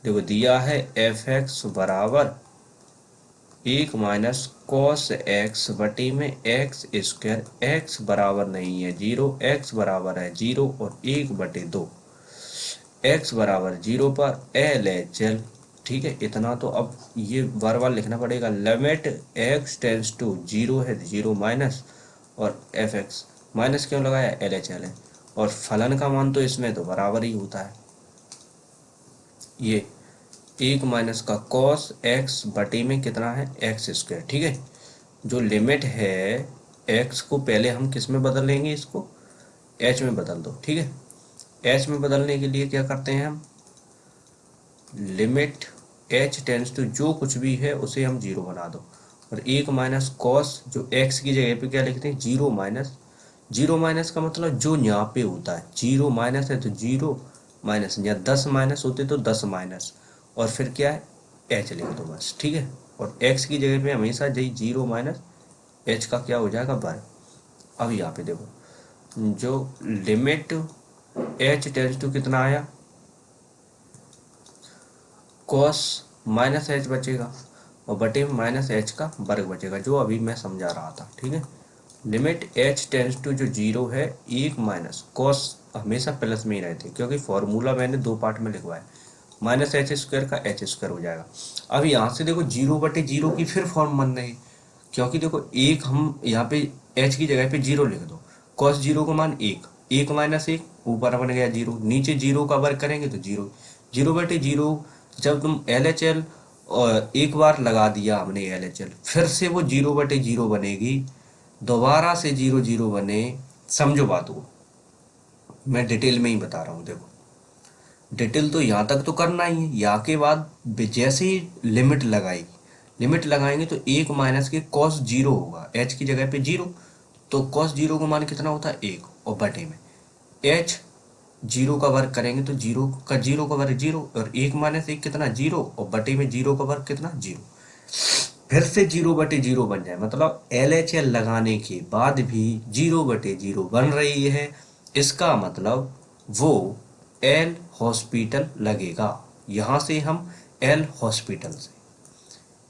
देखो दिया है एफ एक्स बराबर 1 माइनस कॉस एक्स बटे में एक्स स्क्वायर, एक्स बराबर नहीं है 0, एक्स बराबर है 0 और 1/2, एक्स बराबर 0 पर एल एच एल, ठीक है इतना। तो अब ये बार बार लिखना पड़ेगा, लिमिट एक्स टेंस टू 0 है 0 माइनस, और एफ एक्स माइनस क्यों लगाया एल एच एल है, और फलन का मान तो इसमें तो बराबर ही होता है, ये 1 माइनस का कॉस एक्स बटे में कितना है एक्स स्क्वायर, ठीक है। जो लिमिट है एक्स को पहले हम किस में बदल लेंगे, इसको एच में बदल दो, ठीक है। एच में बदलने के लिए क्या करते हैं हम, लिमिट एच टेंस टू जो कुछ भी है उसे हम 0 बना दो, और 1 माइनस कॉस जो एक्स की जगह पे क्या लिखते हैं 0 माइनस, 0 माइनस का मतलब जो यहाँ पे होता है 0 माइनस है तो 0 माइनस, या 10 माइनस होते तो 10 माइनस, और फिर क्या है एच लिख दो बस, ठीक है। और एक्स की जगह पे हमेशा यही 0 माइनस एच का क्या हो जाएगा वर्ग। अब यहाँ पे देखो जो लिमिट एच टेंस टू कितना आया कॉस माइनस एच बचेगा, और बटे में माइनस एच का वर्ग बचेगा, जो अभी मैं समझा रहा था, ठीक है। लिमिट एच टेंस टू जो 0 है 1 माइनस कॉस हमेशा प्लस में ही रहते क्योंकि फॉर्मूला मैंने 2 पार्ट में लिखवाया, माइनस एच स्क्वायर का एच स्क्वायर हो जाएगा। अब यहाँ से देखो 0/0 की फिर फॉर्म बन रही, क्योंकि देखो एक हम यहाँ पे एच की जगह पे 0 लिख दो, कॉस 0 का मान 1, 1 माइनस 1 ऊपर बन गया 0, नीचे 0 का वर्ग करेंगे तो 0, 0/0। जब तुम एल एच एल और एक बार लगा दिया हमने एल एच एल, फिर से वो 0/0 बनेगी, दोबारा से 0 0 बने, समझो बात को मैं डिटेल में ही बता रहा हूँ। देखो डिटेल तो यहाँ तक तो करना ही है, यहाँ के बाद जैसे ही लिमिट लगाई, लिमिट लगाएंगे तो 1 माइनस के कॉस 0 होगा, एच की जगह पे 0, तो कॉस 0 का मान कितना होता है 1, और बटे में एच 0 का वर्ग करेंगे तो 0 का वर्ग 0, और 1 माइनस 1 कितना 0, और बटे में 0 का वर्ग कितना 0, फिर से 0/0 बन जाए, मतलब एल एच एल लगाने के बाद भी 0/0 बन रही है, इसका मतलब वो एल हॉस्पिटल लगेगा। यहाँ से हम एल हॉस्पिटल से,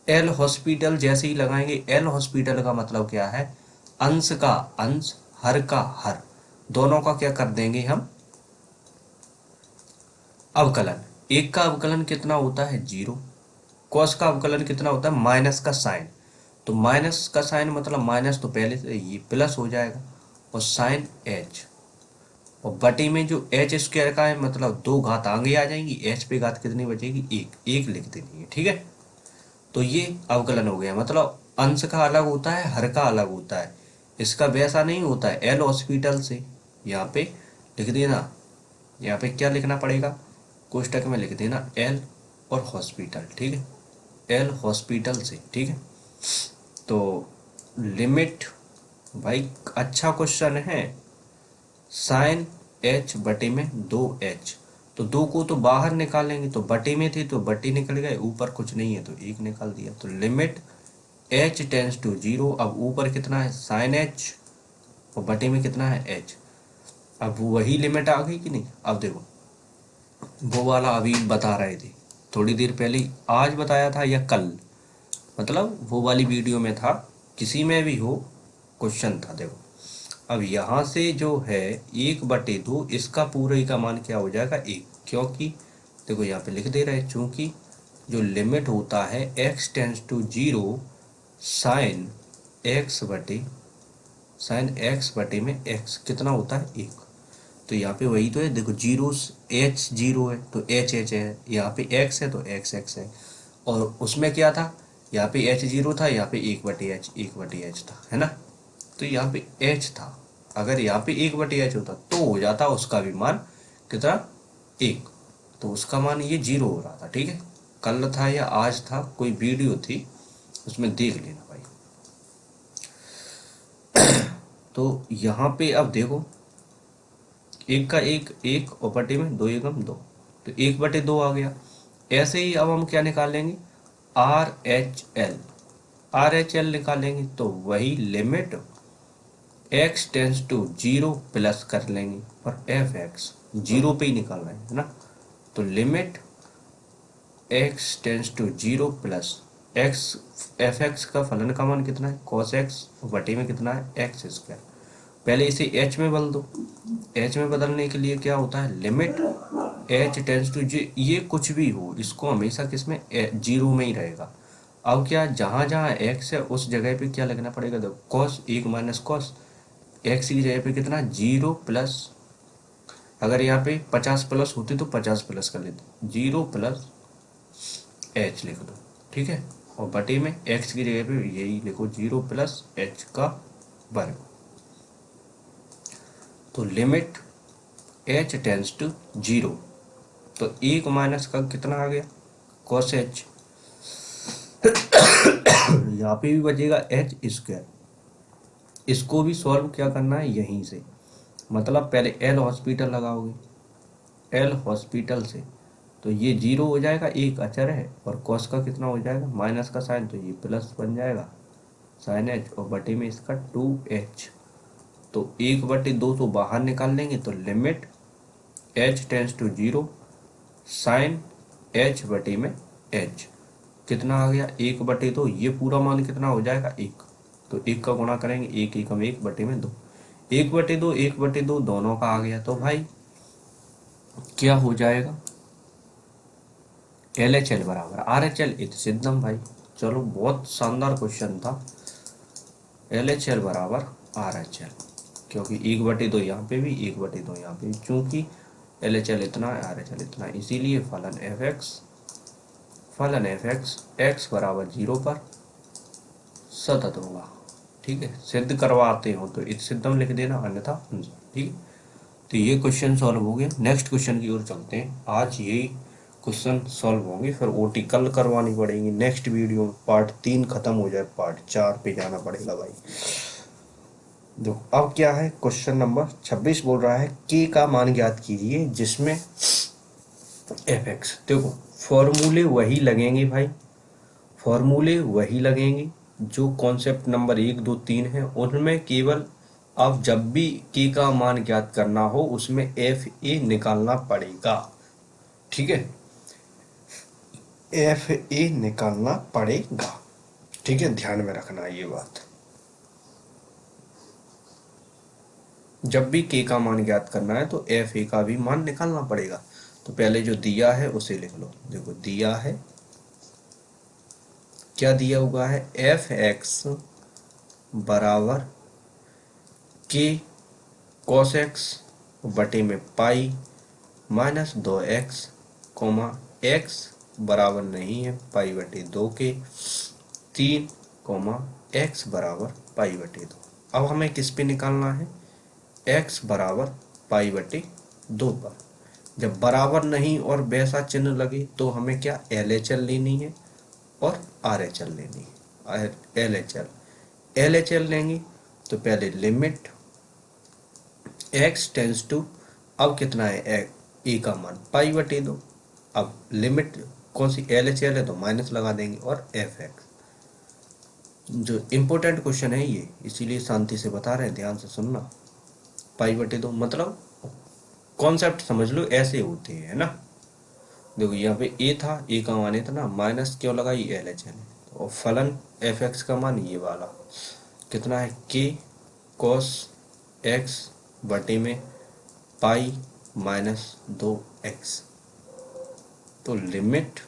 एल हॉस्पिटल जैसे ही लगाएंगे, एल हॉस्पिटल का मतलब क्या है, अंश का अंश हर का हर, दोनों का क्या कर देंगे हम अवकलन। एक का अवकलन कितना होता है 0, कॉस का अवकलन कितना होता है माइनस का साइन, तो माइनस का साइन मतलब माइनस तो पहले से ये प्लस हो जाएगा, और साइन एच, और बटे में जो एच स्क्वायर का है मतलब 2 घात आगे आ जाएंगी, एच पे घात कितनी बचेगी 1, 1 लिख देनी है, ठीक है। तो ये अवकलन हो गया, मतलब अंश का अलग होता है हर का अलग होता है, इसका वैसा नहीं होता है एल हॉस्पिटल से, यहाँ पे लिख देना, यहाँ पे क्या लिखना पड़ेगा कोष्टक में लिख देना एल और हॉस्पिटल, ठीक है एल हॉस्पिटल से, ठीक है। तो लिमिट भाई अच्छा क्वेश्चन है, साइन एच बटे में 2h, तो 2 को तो बाहर निकालेंगे, तो बटे में थी तो बटे निकल गए, ऊपर कुछ नहीं है तो 1 निकाल दिया। तो लिमिट h टेंस टू 0, अब ऊपर कितना है साइन h और बटे में कितना है h, अब वही लिमिट आ गई कि नहीं। अब देखो वो वाला अभी बता रहे थे थोड़ी देर पहले, आज बताया था या कल, मतलब वो वाली वीडियो में था, किसी में भी हो क्वेश्चन था। देखो अब यहाँ से जो है 1/2, इसका पूरे का मान क्या हो जाएगा 1, क्योंकि देखो यहाँ पे लिख दे रहे हैं, चूंकि जो लिमिट होता है x tends to 0 sine x बटे में x कितना होता है 1, तो यहाँ पे वही तो है। देखो जीरो, h 0 है तो h है, यहाँ पे x है तो x है, और उसमें क्या था, यहाँ पे h 0 था, यहाँ पे 1/h था, है ना। तो यहाँ पे h था, अगर यहाँ पे 1/h होता तो हो जाता उसका भी मान कितना 1, तो उसका मान ये 0 हो रहा था, ठीक है। कल था या आज था, कोई वीडियो थी उसमें देख लेना भाई। तो यहाँ पे अब देखो एक का एक और बटे में 2 एकम 2, तो 1/2 आ गया। ऐसे ही अब हम क्या निकालेंगे आर एच एल निकालेंगे, तो वही limit x tends to 0 plus कर लेंगे, और एफ एक्स 0 पे ही निकाल रहे हैं, है ना। तो limit x tends to 0 plus x, f x का फलन का मान कितना है cos x, बटे में कितना है x²। पहले इसे h में बदल दो, h में बदलने के लिए क्या होता है लिमिट h टेंस टू जी, ये कुछ भी हो इसको हमेशा किसमें 0 में ही रहेगा। अब क्या जहाँ जहाँ x है उस जगह पे क्या लगना पड़ेगा, देखो cos 1 माइनस कॉस x की जगह पे कितना 0 प्लस, अगर यहाँ पे 50 प्लस होती तो 50 प्लस कर लेते, 0 प्लस h लिख दो, ठीक है। और बटे में x की जगह पे यही लिखो 0 प्लस h का वर्ग। तो लिमिट h टेंस टू 0, तो 1 माइनस का कितना आ गया cos h, यहाँ पे भी बचेगा h²। इसको भी सॉल्व क्या करना है यहीं से, मतलब पहले एल हॉस्पिटल लगाओगे, एल हॉस्पिटल से तो ये 0 हो जाएगा, एक अचर है, और cos का कितना हो जाएगा माइनस का साइन, तो ये प्लस बन जाएगा साइन h, और बटे में इसका 2h, तो 1/2 तो बाहर निकाल लेंगे, तो limit h tends to 0 sine h बटे में h कितना आ गया 1/2, ये पूरा मान कितना हो जाएगा 1, तो 1 का गुणा करेंगे 1 एकम 1 बटे में 2, 1/2 दोनों का आ गया, तो भाई क्या हो जाएगा LHL बराबर RHL इति सिद्धम भाई। चलो बहुत शानदार क्वेश्चन था, LHL बराबर RHL, क्योंकि 1/2 यहाँ पे भी 1/2 यहाँ पे भी, चूंकि LHL इतना है RHL इतना है, इसीलिए फलन एफ एक्स x बराबर 0 पर सतत होगा, ठीक है। सिद्ध करवाते हो तो इति सिद्धम लिख देना, अन्यथा ठीक है। तो ये क्वेश्चन सॉल्व हो गया, नेक्स्ट क्वेश्चन की ओर चलते हैं। आज यही क्वेश्चन सॉल्व होंगे, फिर ओटी कल करवानी पड़ेगी, नेक्स्ट वीडियो में पार्ट 3 खत्म हो जाए, पार्ट 4 पे जाना पड़ेगा भाई। देखो अब क्या है, क्वेश्चन नंबर 26 बोल रहा है के का मान ज्ञात कीजिए जिसमें एफ एक्स, देखो फॉर्मूले वही लगेंगे भाई, फॉर्मूले वही लगेंगे जो कॉन्सेप्ट नंबर 1 2 3 है, उनमें केवल आप जब भी के का मान ज्ञात करना हो उसमें एफ ए निकालना पड़ेगा, ठीक है, एफ ए निकालना पड़ेगा, ठीक है, ध्यान में रखना ये बात। जब भी के का मान ज्ञात करना है तो एफ ए का भी मान निकालना पड़ेगा। तो पहले जो दिया है उसे लिख लो, देखो दिया है, क्या दिया हुआ है एफ एक्स बराबर के कॉस एक्स बटे में पाई माइनस 2x, एक्स बराबर नहीं है पाई बटे 2 के, 3, एक्स बराबर पाई बटे 2। अब हमें किस पे निकालना है, x बराबर पाई बटे 2 पर। जब बराबर नहीं और वैसा चिन्ह लगे तो हमें क्या LHL लेनी है, और आर एच एल लेनी है, L H L. L H L लेंगे तो पहले लिमिट एक्स टेंस टू, अब कितना है ए का मान पाई बटे दो। अब लिमिट कौन सी, एल एच एल है तो माइनस लगा देंगे, और एफ एक्स। जो इम्पोर्टेंट क्वेश्चन है ये, इसीलिए शांति से बता रहे हैं, ध्यान से सुनना। पाई बटे दो मतलब कॉन्सेप्ट समझ लो, ऐसे होते हैं ना। देखो यहाँ पे ए था, ए का मान इतना, माइनस क्यों लगाई, एल एच एल, और फलन एफ एक्स का मान ये वाला कितना है, के कॉस एक्स बटे में पाई माइनस 2x। तो लिमिट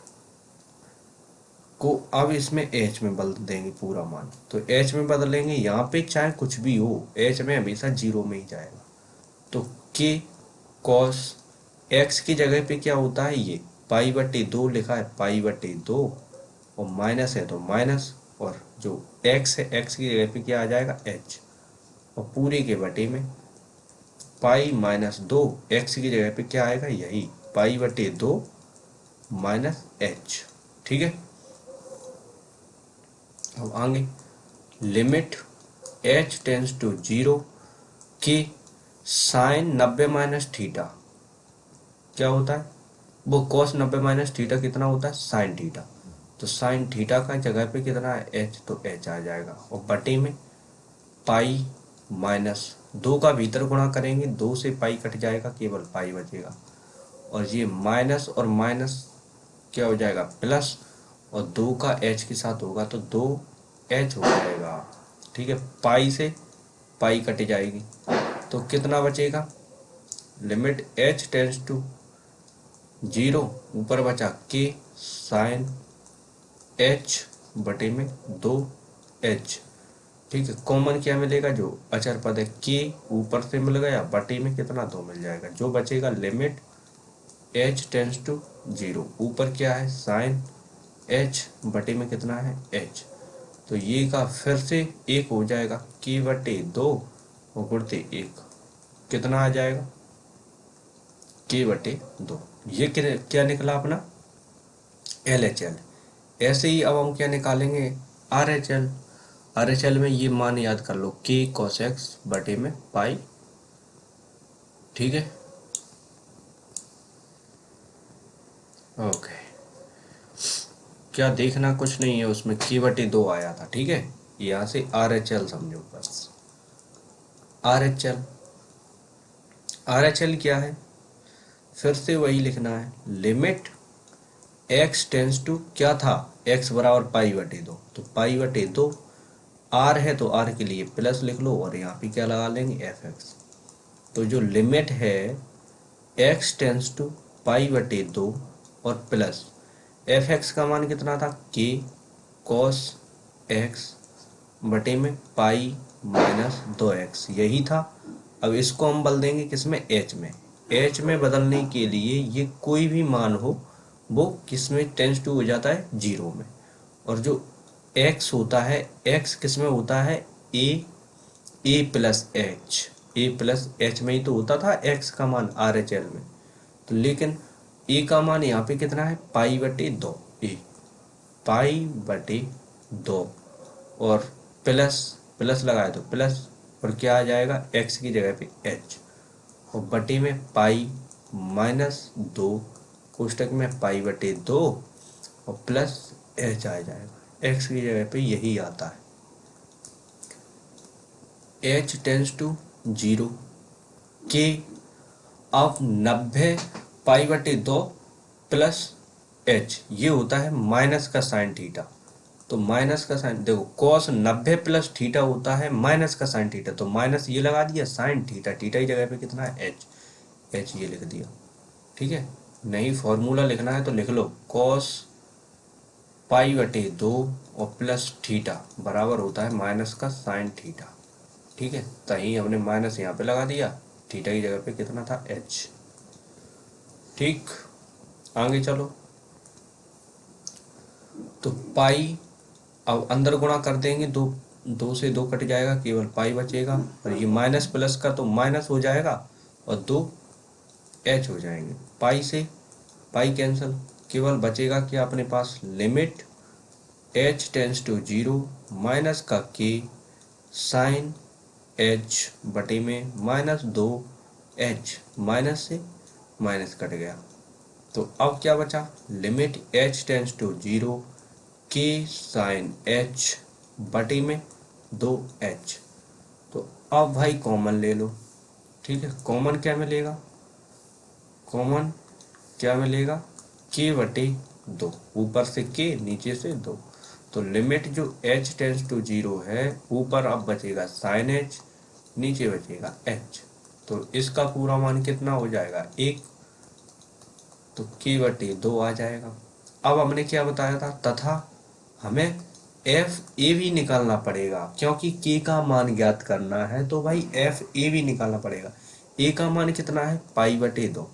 को अब इसमें h में बदल देंगे पूरा मान, तो h में बदलेंगे, यहाँ पे चाहे कुछ भी हो h में हमेशा 0 में ही जाएगा। तो k cos x की जगह पे क्या होता है, ये पाई बटे 2 लिखा है, पाई बटे 2, और माइनस है तो माइनस, और जो x है x की जगह पे क्या आ जाएगा, h, और पूरे के बटे में पाई माइनस 2, एक्स की जगह पे क्या आएगा, यही पाई बटे 2 माइनस एच। ठीक है, अब आगे लिमिट एच टेंस टू 0 के साइन 90 माइनस थीटा क्या होता है, वो कॉस 90 माइनस थीटा कितना होता है, साइन थीटा। तो साइन थीटा का जगह पे कितना है, एच, तो एच आ जाएगा, और बटे में पाई माइनस 2 का भीतर गुणा करेंगे, 2 से पाई कट जाएगा, केवल पाई बचेगा, और ये माइनस और माइनस क्या हो जाएगा, प्लस, और 2 का एच के साथ होगा तो 2h हो जाएगा। ठीक है, पाई से पाई कट जाएगी, तो कितना बचेगा, लिमिट h टेंस टू 0, ऊपर बचा k साइन h बटे में 2h। ठीक है, कॉमन क्या मिलेगा, जो अचर पद है k ऊपर से मिल गया, बटे में कितना 2 मिल जाएगा, जो बचेगा लिमिट h टेंस टू 0, ऊपर क्या है साइन h बटे में कितना है h। तो ये का फिर से एक हो जाएगा k बटे 2 और गुणते 1, कितना आ जाएगा, k बटे 2। ये क्या निकला अपना एल एच एल। ऐसे ही अब हम क्या निकालेंगे, are H L. R H L में ये मान याद कर लो, k cos x बटे में पाई। ठीक है, ओके, क्या देखना कुछ नहीं है उसमें, k बटे 2 आया था। ठीक है, यहाँ से आर एच एल समझो बस। Are H L, R H L क्या है, फिर से वही लिखना है, लिमिट x टेंस टू क्या था, x बराबर पाई बटे 2, तो पाई बटे 2, r है तो r के लिए प्लस लिख लो, और यहाँ पे क्या लगा लेंगे, एफ एक्स। तो जो लिमिट है x टेंस टू पाई बटे 2 और प्लस एफ एक्स का मान कितना था, k cos x बटे में पाई माइनस 2x, यही था। अब इसको हम बदल देंगे किसमें, h में। h में बदलने के लिए ये कोई भी मान हो वो किसमें टेंस टू हो जाता है, 0 में, और जो x होता है, x किसमें होता है, a plus H, a plus H में ही तो होता था x का मान आर एच एल में। तो लेकिन a का मान यहाँ पे कितना है, पाई बटे 2, a पाई बटे 2, और प्लस प्लस लगाए तो प्लस, और क्या आ जाएगा, x की जगह पे h, और बटे में पाई माइनस 2, कोष्टक में पाई बटे 2, और प्लस h आ जाएगा, x की जगह पे यही आता है, h टेंस टू 0 के अब 90 पाई बटे 2 प्लस h, ये होता है माइनस का साइन थीटा। तो माइनस का साइन, देखो कॉस 90 प्लस थीटा होता है माइनस का साइन थीटा, तो माइनस ये लगा दिया, साइन थीटा, थीटा की जगह पे कितना है, एच ये लिख दिया। ठीक है, नहीं फॉर्मूला लिखना है तो लिख लो, कॉस पाई बटे 2 और प्लस थीटा बराबर होता है माइनस का साइन थीटा। ठीक है, तही हमने माइनस यहाँ पे लगा दिया, थीटा की जगह पे कितना था, एच। ठीक, आगे चलो, तो पाई अब अंदर गुणा कर देंगे, 2 से 2 कट जाएगा, केवल पाई बचेगा, और ये माइनस प्लस का तो माइनस हो जाएगा, और 2 एच हो जाएंगे, पाई से पाई कैंसिल, केवल बचेगा क्या अपने पास, limit h tends to 0 minus का k साइन h बटे में -2h, माइनस से माइनस कट गया। तो अब क्या बचा, limit h tends to 0 k sign h बटे में 2h। तो अब भाई कॉमन ले लो, ठीक है। कॉमन क्या मिलेगा, कॉमन क्या मिलेगा, k बटे 2, ऊपर से k नीचे से 2। तो लिमिट जो h टेंस टू 0 है, ऊपर अब बचेगा साइन h, नीचे बचेगा h। तो इसका पूरा मान कितना हो जाएगा, 1। तो k बटे 2 आ जाएगा। अब हमने क्या बताया था, तथा हमें एफ ए भी निकालना पड़ेगा, क्योंकि k का मान ज्ञात करना है तो भाई एफ ए भी निकालना पड़ेगा। a का मान कितना है, पाई बटे 2।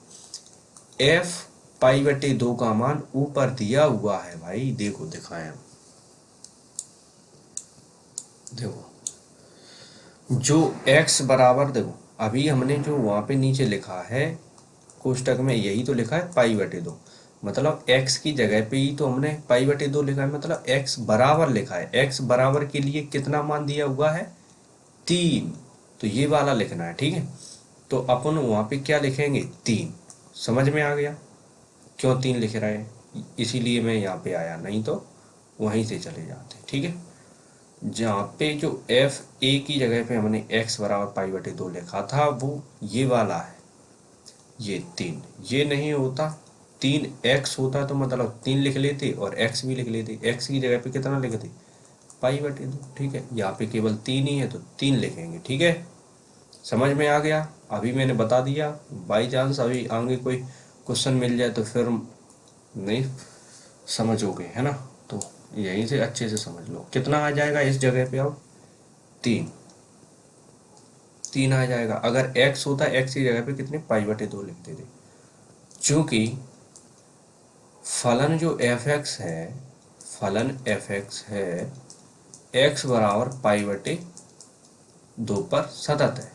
एफ पाई बटे 2 का मान ऊपर दिया हुआ है भाई, देखो दिखाएं हम, देखो जो x बराबर, देखो अभी हमने जो वहां पे नीचे लिखा है कोष्टक में, यही तो लिखा है पाई बटे 2, मतलब x की जगह पे ही तो हमने पाई बटे 2 लिखा है, मतलब x बराबर लिखा है। x बराबर के लिए कितना मान दिया हुआ है, 3। तो ये वाला लिखना है, ठीक है। तो अपन वहां पे क्या लिखेंगे, 3। समझ में आ गया क्यों 3 लिख रहे हैं, इसीलिए मैं यहाँ पे आया, नहीं तो वहीं से चले जाते, ठीक है। जहाँ पे जो एफ ए की जगह पे हमने x बराबर पाई बटे 2 लिखा था, वो ये वाला है, ये 3। ये नहीं होता, 3x होता तो मतलब 3 लिख लेते और x भी लिख लेते। x की जगह पे कितना लिखते, पाई बटे 2, ठीक है। यहाँ पे केवल 3 ही है तो 3 लिखेंगे, ठीक है। समझ में आ गया, अभी मैंने बता दिया। बाई चांस अभी आगे कोई क्वेश्चन मिल जाए तो फिर नहीं समझोगे, है ना। तो यहीं से अच्छे से समझ लो कितना आ जाएगा इस जगह पे, अब 3 3 आ जाएगा। अगर x होता, x की जगह पे कितने, पाई बटे 2 लिखते थे। चूंकि फलन जो एफ एक्स है, फलन एफ एक्स है, x बराबर पाई बटे 2 पर सतत है,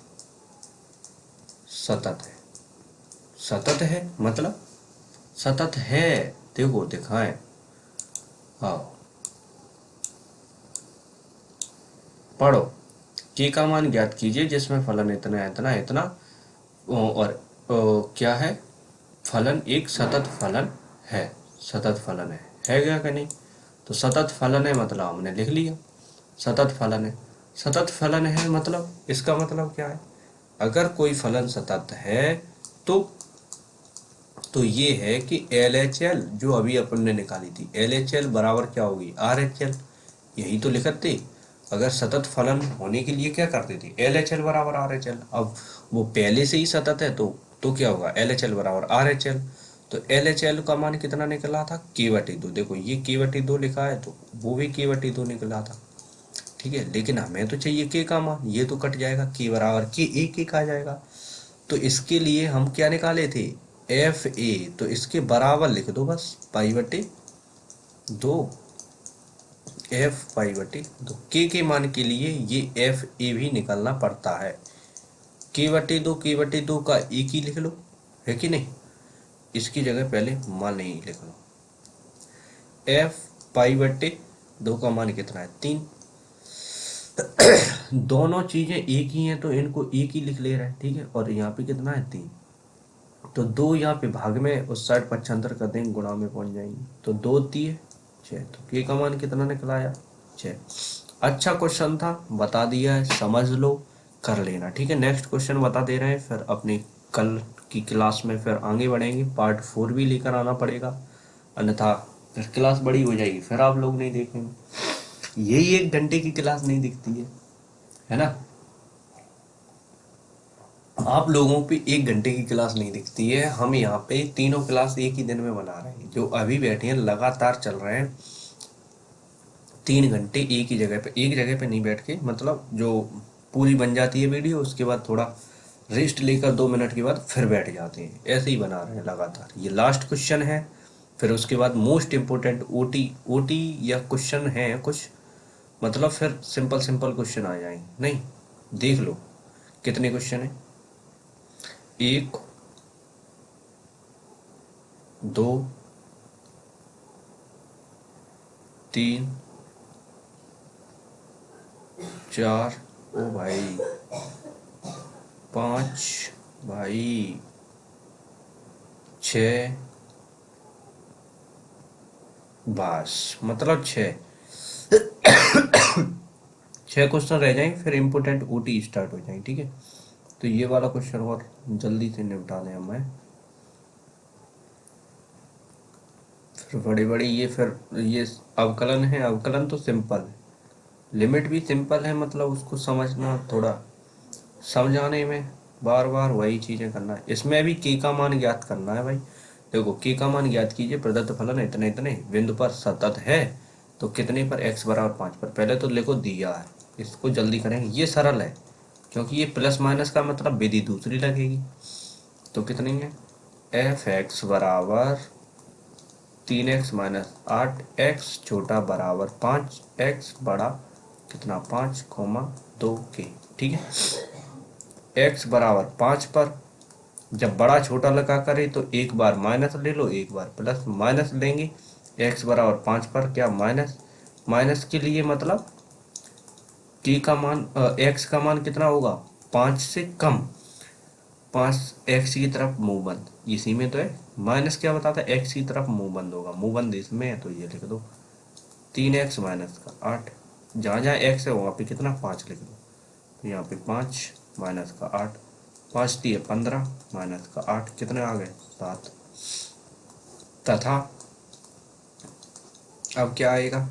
सतत है, सतत है मतलब सतत है। देखो दिखाएं, हाँ पढ़ो, के का मान ज्ञात कीजिए जिसमें फलन इतना इतना इतना और क्या है, फलन एक सतत फलन है, सतत फलन है क्या कि नहीं। तो सतत फलन है मतलब हमने लिख लिया, सतत फलन है। सतत फलन है मतलब इसका मतलब क्या है, अगर कोई फलन सतत है तो ये है कि LHL जो अभी अपन ने निकाली थी, LHL बराबर क्या होगी, RHL। यही तो लिखते, अगर सतत फलन होने के लिए क्या करते थे, LHL बराबर RHL। अब वो पहले से ही सतत है तो क्या होगा, LHL बराबर RHL। तो LHL का मान कितना निकला था, k बटे 2। देखो ये k बटे 2 लिखा है तो वो भी k बटे 2 निकला था, ठीक है। लेकिन हमें तो चाहिए k का मान, ये तो कट जाएगा, k बराबर k एक एक आ जाएगा। तो इसके लिए हम क्या निकाले थे, एफ ए। तो इसके बराबर लिख दो बस, पाई बटे 2, एफ पाई बटे 2। के मान के लिए ये एफ ए भी निकालना पड़ता है। के बटे 2, के बटे 2 का एक ही लिख लो, है कि नहीं। इसकी जगह पहले मान नहीं लिख लो। एफ पाई बटे 2 का मान कितना है, 3। दोनों चीजें एक ही हैं तो इनको एक ही लिख ले रहे हैं, ठीक है। और यहाँ पे कितना है, 3। तो 2 यहाँ पे भाग में उस साइड पक्षांतर कर देंगे, गुणा में पहुंच जाएंगे। तो 2 3 6, तो के का मान कितना निकला आया, 6। अच्छा क्वेश्चन था, बता दिया है, समझ लो, कर लेना, ठीक है। नेक्स्ट क्वेश्चन बता दे रहे हैं, फिर अपनी कल की क्लास में फिर आगे बढ़ेंगे। पार्ट 4 भी लेकर आना पड़ेगा, अन्यथा फिर क्लास बड़ी हो जाएगी, फिर आप लोग नहीं देखेंगे। यही 1 घंटे की क्लास नहीं दिखती है ना। आप लोगों पे 1 घंटे की क्लास नहीं दिखती है, हम यहाँ पे तीनों क्लास एक ही दिन में बना रहे हैं। जो अभी बैठे हैं लगातार चल रहे हैं 3 घंटे एक ही जगह पे, एक जगह पे नहीं बैठ के, मतलब जो पूरी बन जाती है वीडियो उसके बाद थोड़ा रेस्ट लेकर 2 मिनट के बाद फिर बैठ जाते हैं, ऐसे ही बना रहे हैं लगातार। ये लास्ट क्वेश्चन है, फिर उसके बाद मोस्ट इम्पोर्टेंट ओटी, ओटी या क्वेश्चन है कुछ, मतलब फिर सिंपल सिंपल क्वेश्चन आ जाएंगे। नहीं, देख लो कितने क्वेश्चन है, 1 2 3 4, ओ भाई 5 भाई 6, बस मतलब 6 क्वेश्चन रह जाएंगे, फिर इम्पोर्टेंट ओटी स्टार्ट हो जाएंगे। ठीक है, तो ये वाला क्वेश्चन और जल्दी से निपटा दें हमें। फिर बड़ी बड़ी ये अवकलन है, अवकलन तो सिंपल है, लिमिट भी सिंपल है, मतलब उसको समझना थोड़ा समझाने में बार बार वही चीजें करना है। इसमें भी के का मान ज्ञात करना है भाई। देखो के का मान ज्ञात कीजिए, प्रदत्त फलन इतने इतने बिंदु पर सतत है, तो कितने पर, x बराबर 5 पर। पहले तो देखो दिया है, इसको जल्दी करेंगे, ये सरल है क्योंकि ये प्लस माइनस का मतलब विधि दूसरी लगेगी। तो कितनी है, एफ एक्स बराबर 3x माइनस 8x छोटा बराबर 5x बड़ा कितना 5,2 के। ठीक है, x बराबर 5 पर जब बड़ा छोटा लगा करे तो एक बार माइनस ले लो, एक बार प्लस, माइनस लेंगे। x बराबर 5 पर क्या माइनस, माइनस के लिए मतलब k का मान x का मान कितना होगा 5 से कम, 5 x की तरफ मुंह बंद, इसी में तो है। माइनस क्या बताता है, x की तरफ मुंह बंद होगा, मुंह बंद इसमें है, तो ये लिख दो 3x माइनस का 8, जहाँ जहाँ x है वहाँ पे कितना 5 लिख दो, तो यहाँ पे 5 माइनस का 8, 5 दिए 15 माइनस का 8 कितने आ गए 7। तथा अब क्या आएगा,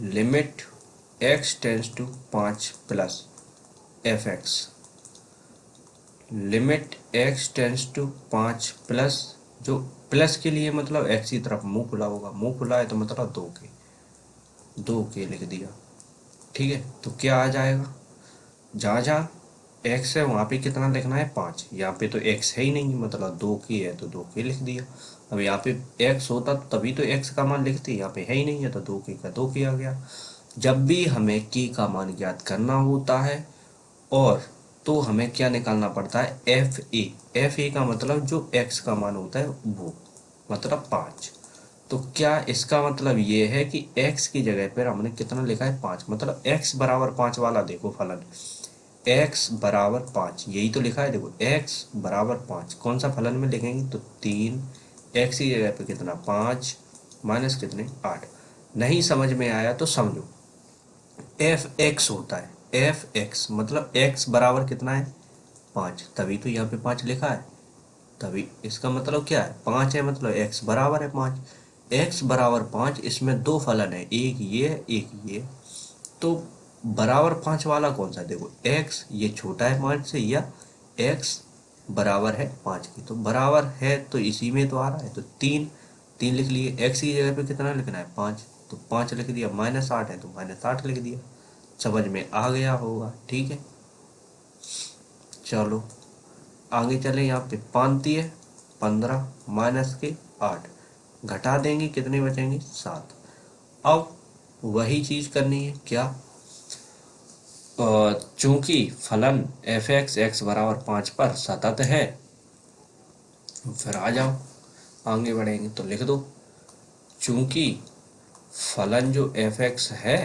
limit x tends to 5 plus F x, limit x tends to 5 plus, जो प्लस के लिए मतलब x की तरफ मुंह खुला होगा, मुंह खुला है तो मतलब 2 के लिख दिया। ठीक है, तो क्या आ जाएगा, जहाँ जहाँ x है वहाँ पे कितना लिखना है 5, यहाँ पे तो x है ही नहीं, मतलब 2 के है तो 2 के लिख दिया। अब यहाँ पे x होता तभी तो x का मान लिखते, यहाँ पे है ही नहीं है तो 2 के का 2 के आ गया। जब भी हमें k का मान ज्ञात करना होता है और तो हमें क्या निकालना पड़ता है, एफ ए का मतलब जो x का मान होता है वो, मतलब 5। तो क्या इसका मतलब ये है कि x की जगह पर हमने कितना लिखा है 5, मतलब x बराबर 5 वाला देखो फलन, x बराबर 5 यही तो लिखा है। देखो x बराबर 5 कौन सा फलन में लिखेंगे, तो 3, x की जगह पे कितना 5 माइनस कितने 8। नहीं समझ में आया तो समझो, एफ एक्स होता है, एफ एक्स मतलब x बराबर कितना है 5, तभी तो यहाँ पे 5 लिखा है, तभी इसका मतलब क्या है 5 है, मतलब x बराबर है 5, x बराबर 5। इसमें दो फलन है, एक ये एक ये, तो बराबर 5 वाला कौन सा है, देखो x ये छोटा है 5 से, या x बराबर है 5 की, तो बराबर है तो इसी में तो आ रहा है, तो 3 लिख लिए। x की जगह पे कितना लिखना है 5, तो 5 लिख दिया, माइनस 8 है तो माइनस 8 लिख दिया। समझ में आ गया होगा। ठीक है, चलो आगे चले, यहाँ पे 5 दिए 15 माइनस के 8, घटा देंगे कितने बचेंगे 7। अब वही चीज करनी है क्या, चूंकि फलन एफ एक्स एक्स बराबर 5 पर सतत है, फिर आ जाओ आगे बढ़ेंगे, तो लिख दो चूंकि फलन जो एफ एक्स है,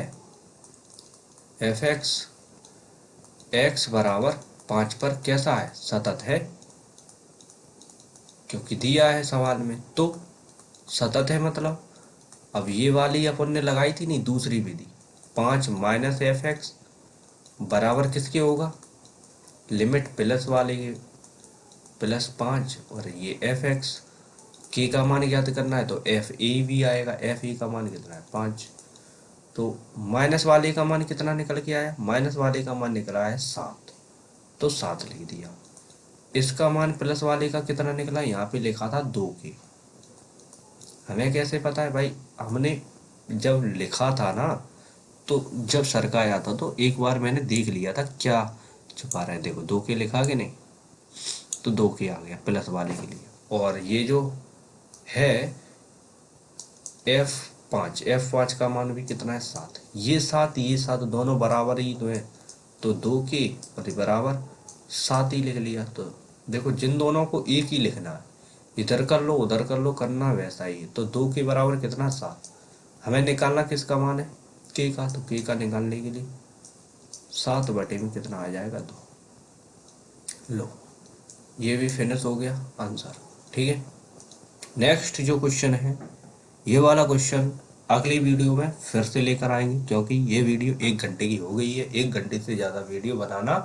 एफ एक्स एक्स बराबर 5 पर कैसा है सतत है, क्योंकि दिया है सवाल में तो सतत है, मतलब अब ये वाली अपन ने लगाई थी नहीं दूसरी विधि, 5 माइनस एफ एक्स बराबर किसके होगा, लिमिट प्लस वाले के प्लस 5, और ये एफ एक्स के का मान ज्ञात करना है तो एफ ए भी आएगा, एफ ए का मान कितना है 5, तो माइनस वाले का मान कितना निकल के आया, माइनस वाले का मान निकला है 7, तो 7 लिख दिया। इसका मान प्लस वाले का कितना निकला, यहाँ पे लिखा था 2 के। हमें कैसे पता है भाई, हमने जब लिखा था ना, तो जब सरकाया था तो एक बार मैंने देख लिया था क्या छुपा रहे हैं, देखो 2 के लिखा कि नहीं, तो 2 के आ गया प्लस वाले के लिए। और ये जो है एफ 5 का मान भी कितना है 7, ये 7 ये 7 दोनों बराबर ही तो है, तो 2 के और बराबर 7 ही लिख लिया। तो देखो जिन दोनों को एक ही लिखना है, इधर कर लो उधर कर लो, करना वैसा ही है। तो 2 के बराबर कितना 7, हमें निकालना किसका मान है के का, तो के का निकालने के लिए 7 बटे में कितना आ जाएगा 2। लो, ये भी फिनिश हो गया आंसर। ठीक है, नेक्स्ट जो क्वेश्चन है, ये वाला क्वेश्चन अगली वीडियो में फिर से लेकर आएंगे, क्योंकि ये वीडियो 1 घंटे की हो गई है। 1 घंटे से ज़्यादा वीडियो बनाना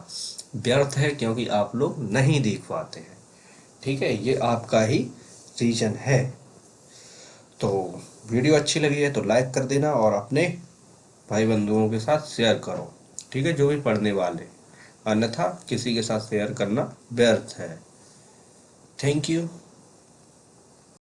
व्यर्थ है, क्योंकि आप लोग नहीं देख पाते हैं। ठीक है, ये आपका ही रीजन है। तो वीडियो अच्छी लगी है तो लाइक कर देना और अपने भाई बंधुओं के साथ शेयर करो। ठीक है, जो भी पढ़ने वाले, अन्यथा किसी के साथ शेयर करना व्यर्थ है। Thank you.